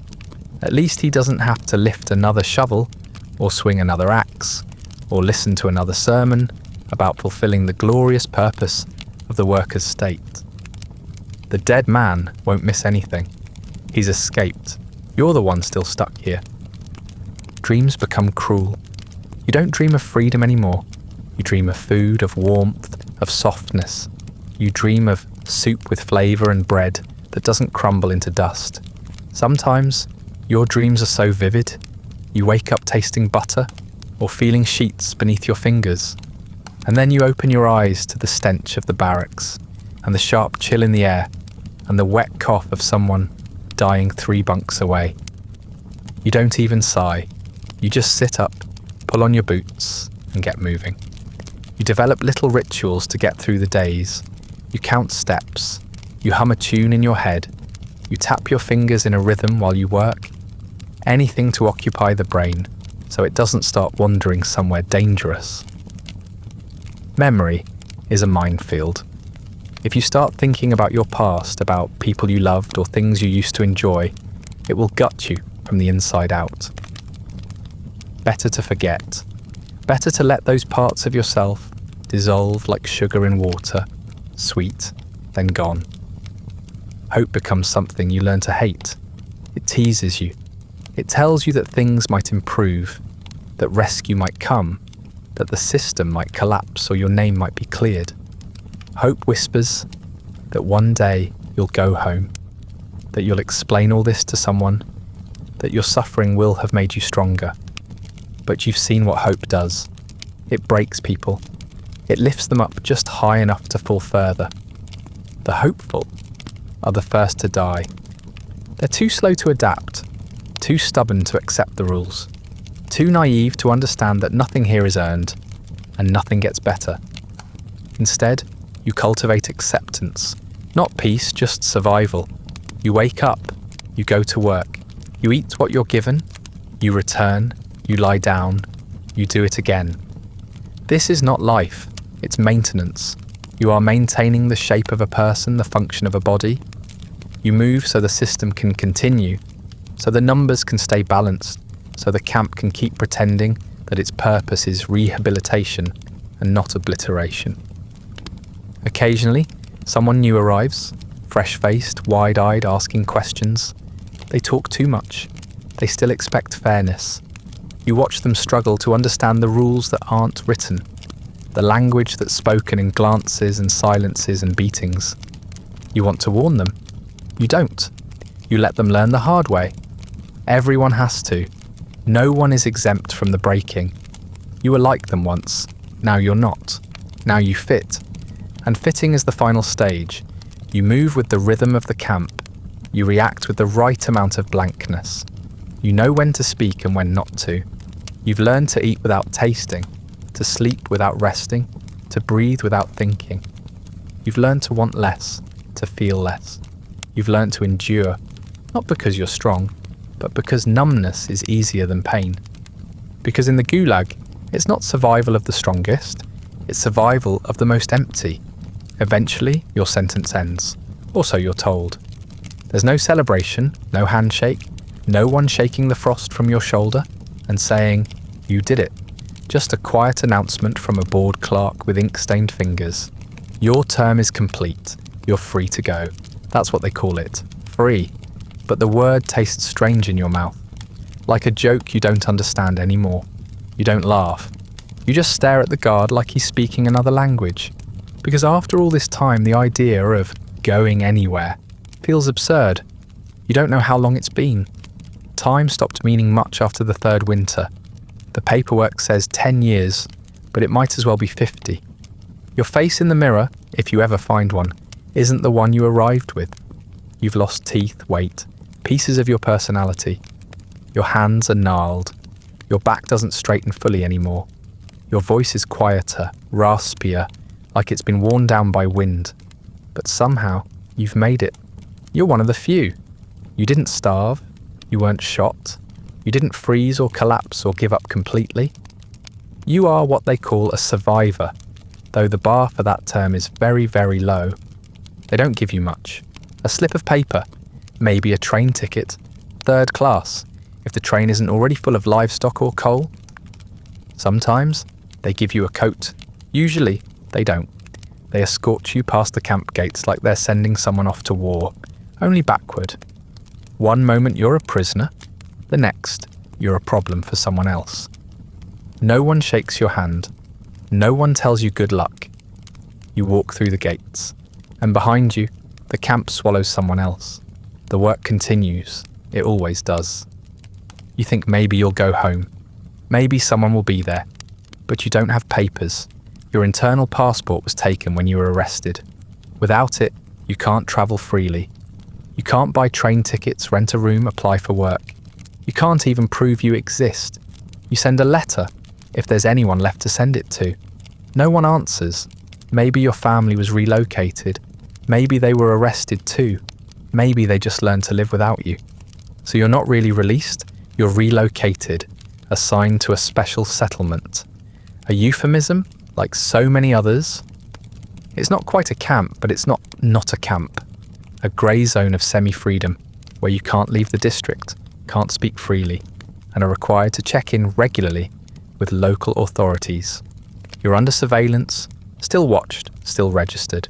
At least he doesn't have to lift another shovel, or swing another axe, or listen to another sermon about fulfilling the glorious purpose of the worker's state. The dead man won't miss anything. He's escaped. You're the one still stuck here. Dreams become cruel. You don't dream of freedom anymore. You dream of food, of warmth, of softness. You dream of soup with flavour and bread that doesn't crumble into dust. Sometimes your dreams are so vivid, you wake up tasting butter or feeling sheets beneath your fingers. And then you open your eyes to the stench of the barracks and the sharp chill in the air and the wet cough of someone dying 3 bunks away. You don't even sigh. You just sit up, pull on your boots, and get moving. You develop little rituals to get through the days. You count steps. You hum a tune in your head. You tap your fingers in a rhythm while you work. Anything to occupy the brain so it doesn't start wandering somewhere dangerous. Memory is a minefield. If you start thinking about your past, about people you loved or things you used to enjoy, it will gut you from the inside out. Better to forget. Better to let those parts of yourself dissolve like sugar in water, sweet, then gone. Hope becomes something you learn to hate. It teases you. It tells you that things might improve, that rescue might come, that the system might collapse or your name might be cleared. Hope whispers that one day you'll go home, that you'll explain all this to someone, that your suffering will have made you stronger. But you've seen what hope does. It breaks people. It lifts them up just high enough to fall further. The hopeful are the first to die. They're too slow to adapt, too stubborn to accept the rules, too naive to understand that nothing here is earned and nothing gets better. Instead, you cultivate acceptance, not peace, just survival. You wake up, you go to work, you eat what you're given, you return, you lie down, you do it again. This is not life, it's maintenance. You are maintaining the shape of a person, the function of a body. You move so the system can continue, so the numbers can stay balanced, so the camp can keep pretending that its purpose is rehabilitation and not obliteration. Occasionally, someone new arrives, fresh-faced, wide-eyed, asking questions. They talk too much. They still expect fairness. You watch them struggle to understand the rules that aren't written, the language that's spoken in glances and silences and beatings. You want to warn them. You don't. You let them learn the hard way. Everyone has to. No one is exempt from the breaking. You were like them once. Now you're not. Now you fit. And fitting is the final stage. You move with the rhythm of the camp. You react with the right amount of blankness. You know when to speak and when not to. You've learned to eat without tasting, to sleep without resting, to breathe without thinking. You've learned to want less, to feel less. You've learned to endure, not because you're strong, but because numbness is easier than pain. Because in the Gulag, it's not survival of the strongest, it's survival of the most empty. Eventually, your sentence ends, or so you're told. There's no celebration, no handshake, no one shaking the frost from your shoulder and saying, "You did it." Just a quiet announcement from a bored clerk with ink-stained fingers. Your term is complete. You're free to go. That's what they call it. Free. But the word tastes strange in your mouth. Like a joke you don't understand anymore. You don't laugh. You just stare at the guard like he's speaking another language. Because after all this time, the idea of going anywhere feels absurd. You don't know how long it's been. Time stopped meaning much after the 3rd winter. The paperwork says 10 years, but it might as well be 50. Your face in the mirror, if you ever find one, isn't the one you arrived with. You've lost teeth, weight, pieces of your personality. Your hands are gnarled. Your back doesn't straighten fully anymore. Your voice is quieter, raspier, like it's been worn down by wind. But somehow, you've made it. You're one of the few. You didn't starve. You weren't shot. You didn't freeze or collapse or give up completely. You are what they call a survivor, though the bar for that term is very, very low. They don't give you much. A slip of paper, maybe a train ticket, third class, if the train isn't already full of livestock or coal. Sometimes they give you a coat. Usually they don't. They escort you past the camp gates like they're sending someone off to war, only backward. One moment you're a prisoner, the next you're a problem for someone else. No one shakes your hand. No one tells you good luck. You walk through the gates, and behind you, the camp swallows someone else. The work continues. It always does. You think maybe you'll go home. Maybe someone will be there. But you don't have papers. Your internal passport was taken when you were arrested. Without it, you can't travel freely. You can't buy train tickets, rent a room, apply for work. You can't even prove you exist. You send a letter, if there's anyone left to send it to. No one answers. Maybe your family was relocated. Maybe they were arrested too. Maybe they just learned to live without you. So you're not really released, you're relocated, assigned to a special settlement. A euphemism, like so many others. It's not quite a camp, but it's not a camp. A grey zone of semi-freedom, where you can't leave the district, can't speak freely, and are required to check in regularly with local authorities. You're under surveillance, still watched, still registered.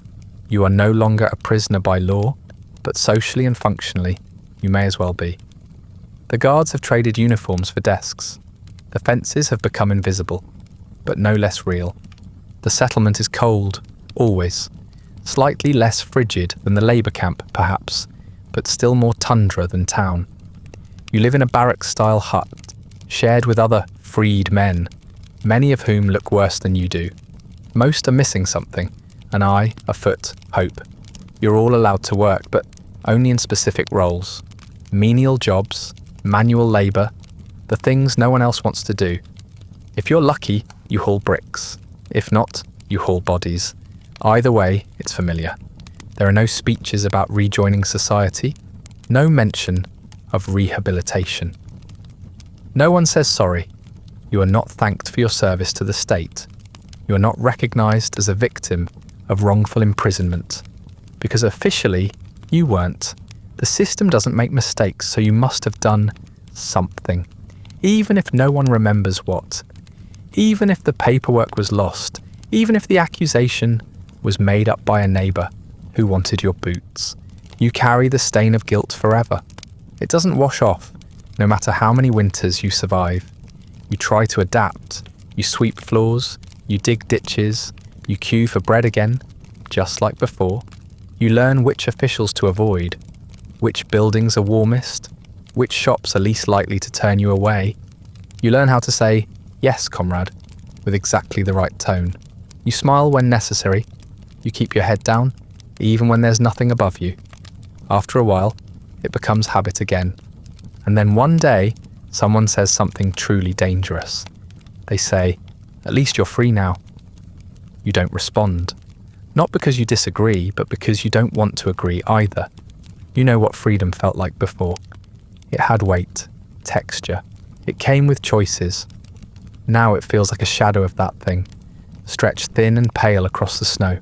You are no longer a prisoner by law, but socially and functionally, you may as well be. The guards have traded uniforms for desks. The fences have become invisible, but no less real. The settlement is cold, always. Slightly less frigid than the labour camp, perhaps, but still more tundra than town. You live in a barracks-style hut, shared with other freed men, many of whom look worse than you do. Most are missing something, an eye, a foot, hope. You're all allowed to work, but only in specific roles. Menial jobs, manual labour, the things no one else wants to do. If you're lucky, you haul bricks. If not, you haul bodies. Either way, it's familiar. There are no speeches about rejoining society, no mention of rehabilitation. No one says sorry. You are not thanked for your service to the state. You are not recognised as a victim of wrongful imprisonment. Because officially, you weren't. The system doesn't make mistakes, so you must have done something. Even if no one remembers what. Even if the paperwork was lost. Even if the accusation was made up by a neighbour who wanted your boots. You carry the stain of guilt forever. It doesn't wash off, no matter how many winters you survive. You try to adapt. You sweep floors. You dig ditches. You queue for bread again, just like before. You learn which officials to avoid, which buildings are warmest, which shops are least likely to turn you away. You learn how to say, "Yes, comrade," with exactly the right tone. You smile when necessary. You keep your head down, even when there's nothing above you. After a while, it becomes habit again. And then one day, someone says something truly dangerous. They say, "At least you're free now." You don't respond. Not because you disagree, but because you don't want to agree either. You know what freedom felt like before. It had weight, texture. It came with choices. Now it feels like a shadow of that thing, stretched thin and pale across the snow.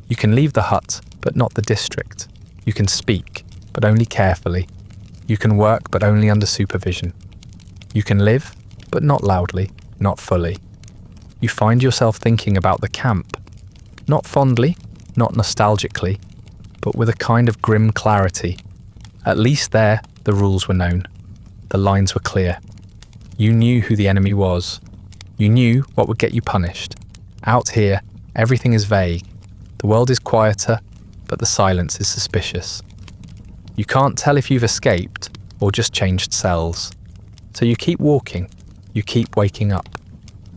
You can leave the hut, but not the district. You can speak, but only carefully. You can work, but only under supervision. You can live, but not loudly, not fully. You find yourself thinking about the camp. Not fondly, not nostalgically, but with a kind of grim clarity. At least there, the rules were known. The lines were clear. You knew who the enemy was. You knew what would get you punished. Out here, everything is vague. The world is quieter, but the silence is suspicious. You can't tell if you've escaped or just changed cells. So you keep walking. You keep waking up.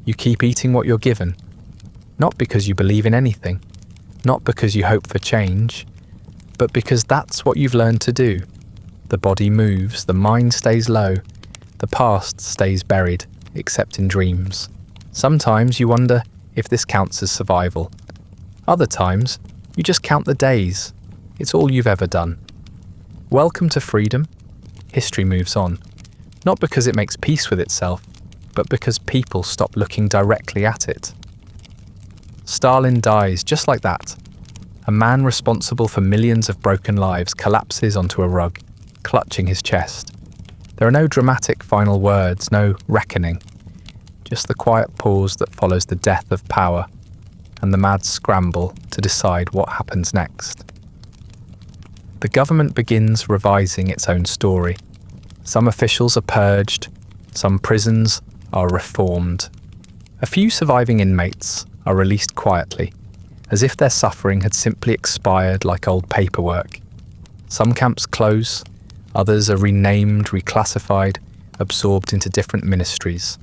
You keep eating what you're given. Not because you believe in anything, not because you hope for change, but because that's what you've learned to do. The body moves, the mind stays low, the past stays buried, except in dreams. Sometimes you wonder if this counts as survival. Other times, you just count the days. It's all you've ever done. Welcome to freedom. history moves on, not because it makes peace with itself, but because people stop looking directly at it. Stalin dies just like that. A man responsible for millions of broken lives collapses onto a rug, clutching his chest. There are no dramatic final words, no reckoning, just the quiet pause that follows the death of power and the mad scramble to decide what happens next. The government begins revising its own story. Some officials are purged, some prisons are reformed. A few surviving inmates are released quietly, as if their suffering had simply expired like old paperwork. Some camps close, others are renamed, reclassified, absorbed into different ministries.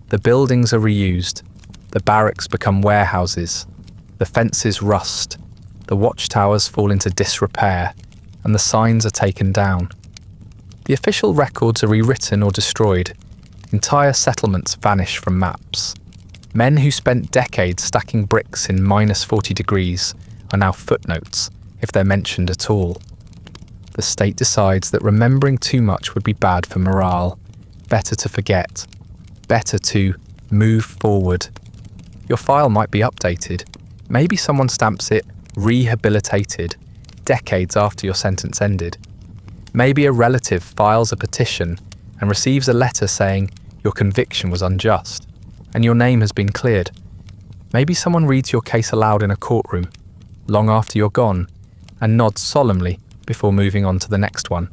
The buildings are reused, the barracks become warehouses, the fences rust, the watchtowers fall into disrepair, and the signs are taken down. The official records are rewritten or destroyed. Entire settlements vanish from maps. Men who spent decades stacking bricks in -40 degrees are now footnotes, if they're mentioned at all. The state decides that remembering too much would be bad for morale. Better to forget. Better to move forward. Your file might be updated. Maybe someone stamps it rehabilitated decades after your sentence ended. Maybe a relative files a petition and receives a letter saying your conviction was unjust and your name has been cleared. Maybe someone reads your case aloud in a courtroom, long after you're gone, and nods solemnly before moving on to the next one.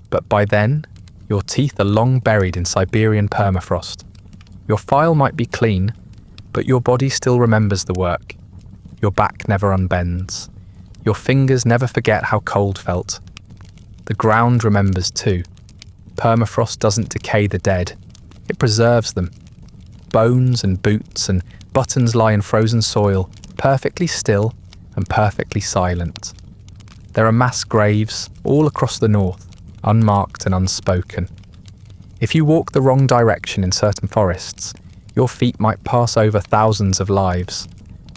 But by then, your teeth are long buried in Siberian permafrost. Your file might be clean, but your body still remembers the work. Your back never unbends. Your fingers never forget how cold felt. The ground remembers too. Permafrost doesn't decay the dead. It preserves them. Bones and boots and buttons lie in frozen soil, perfectly still and perfectly silent. There are mass graves all across the north, unmarked and unspoken. If you walk the wrong direction in certain forests, your feet might pass over thousands of lives.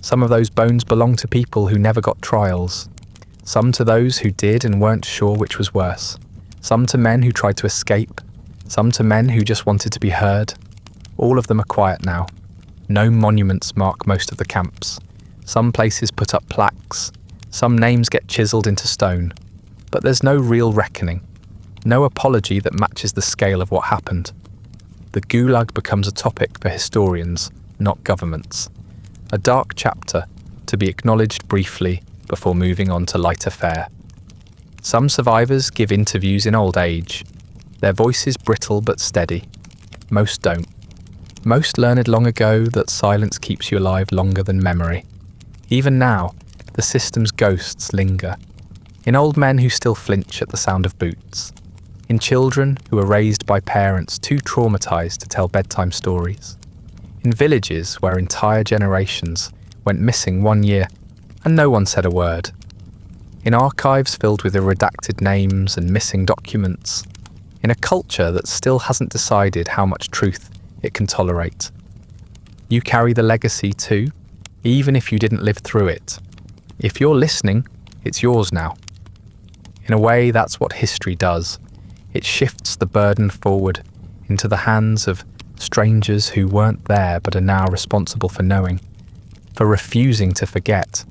Some of those bones belong to people who never got trials. Some to those who did and weren't sure which was worse. Some to men who tried to escape. Some to men who just wanted to be heard. All of them are quiet now. No monuments mark most of the camps. Some places put up plaques. Some names get chiseled into stone. But there's no real reckoning. No apology that matches the scale of what happened. The Gulag becomes a topic for historians, not governments. A dark chapter to be acknowledged briefly before moving on to lighter fare. Some survivors give interviews in old age. Their voices brittle but steady. Most don't. Most learned long ago that silence keeps you alive longer than memory. Even now, the system's ghosts linger. In old men who still flinch at the sound of boots. In children who are raised by parents too traumatized to tell bedtime stories. In villages where entire generations went missing 1 year and no one said a word. In archives filled with redacted names and missing documents. In a culture that still hasn't decided how much truth it can tolerate. You carry the legacy too, even if you didn't live through it. If you're listening, it's yours now. In a way, that's what history does. It shifts the burden forward into the hands of strangers who weren't there but are now responsible for knowing, for refusing to forget.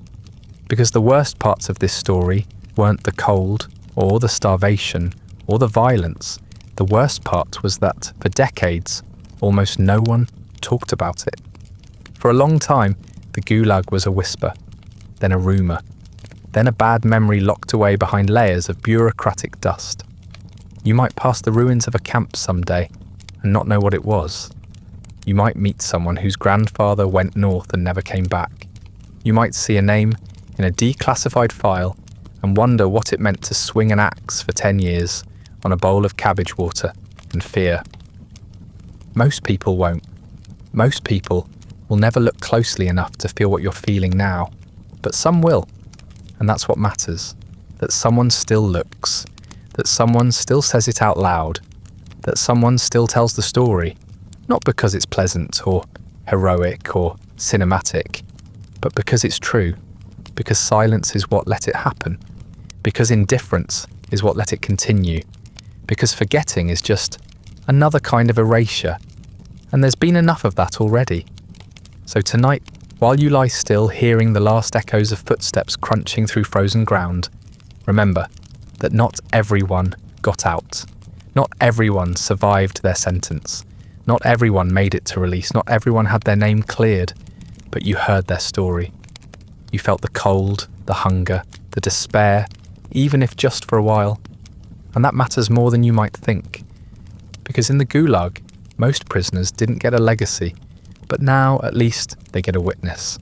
Because the worst parts of this story weren't the cold, or the starvation, or the violence. The worst part was that, for decades, almost no one talked about it. For a long time, the Gulag was a whisper, then a rumour, then a bad memory locked away behind layers of bureaucratic dust. You might pass the ruins of a camp someday and not know what it was. You might meet someone whose grandfather went north and never came back. You might see a name in a declassified file and wonder what it meant to swing an axe for 10 years on a bowl of cabbage water and fear. Most people won't. Most people will never look closely enough to feel what you're feeling now, but some will, and that's what matters, that someone still looks, that someone still says it out loud, that someone still tells the story, not because it's pleasant or heroic or cinematic, but because it's true, because silence is what let it happen, because indifference is what let it continue, because forgetting is just another kind of erasure, and there's been enough of that already. So tonight, while you lie still hearing the last echoes of footsteps crunching through frozen ground, remember that not everyone got out. Not everyone survived their sentence. Not everyone made it to release. Not everyone had their name cleared, but you heard their story. You felt the cold, the hunger, the despair, even if just for a while. And that matters more than you might think. Because in the Gulag, most prisoners didn't get a legacy, but now at least they get a witness.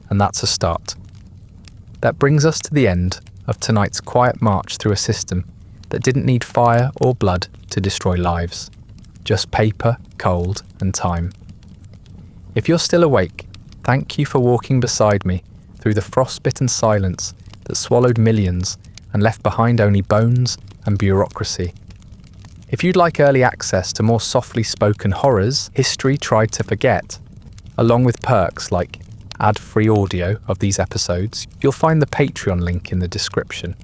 And that's a start. That brings us to the end of tonight's quiet march through a system that didn't need fire or blood to destroy lives. Just paper, cold, and time. If you're still awake, thank you for walking beside me through the frostbitten silence that swallowed millions and left behind only bones and bureaucracy. If you'd like early access to more softly spoken horrors history tried to forget, along with perks like ad-free audio of these episodes, you'll find the Patreon link in the description.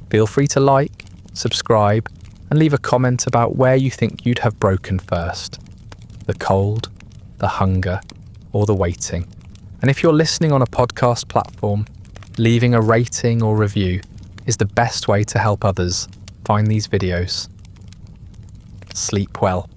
Feel free to like, subscribe, and leave a comment about where you think you'd have broken first. The cold, the hunger, or the waiting. And if you're listening on a podcast platform, leaving a rating or review is the best way to help others find these videos. Sleep well.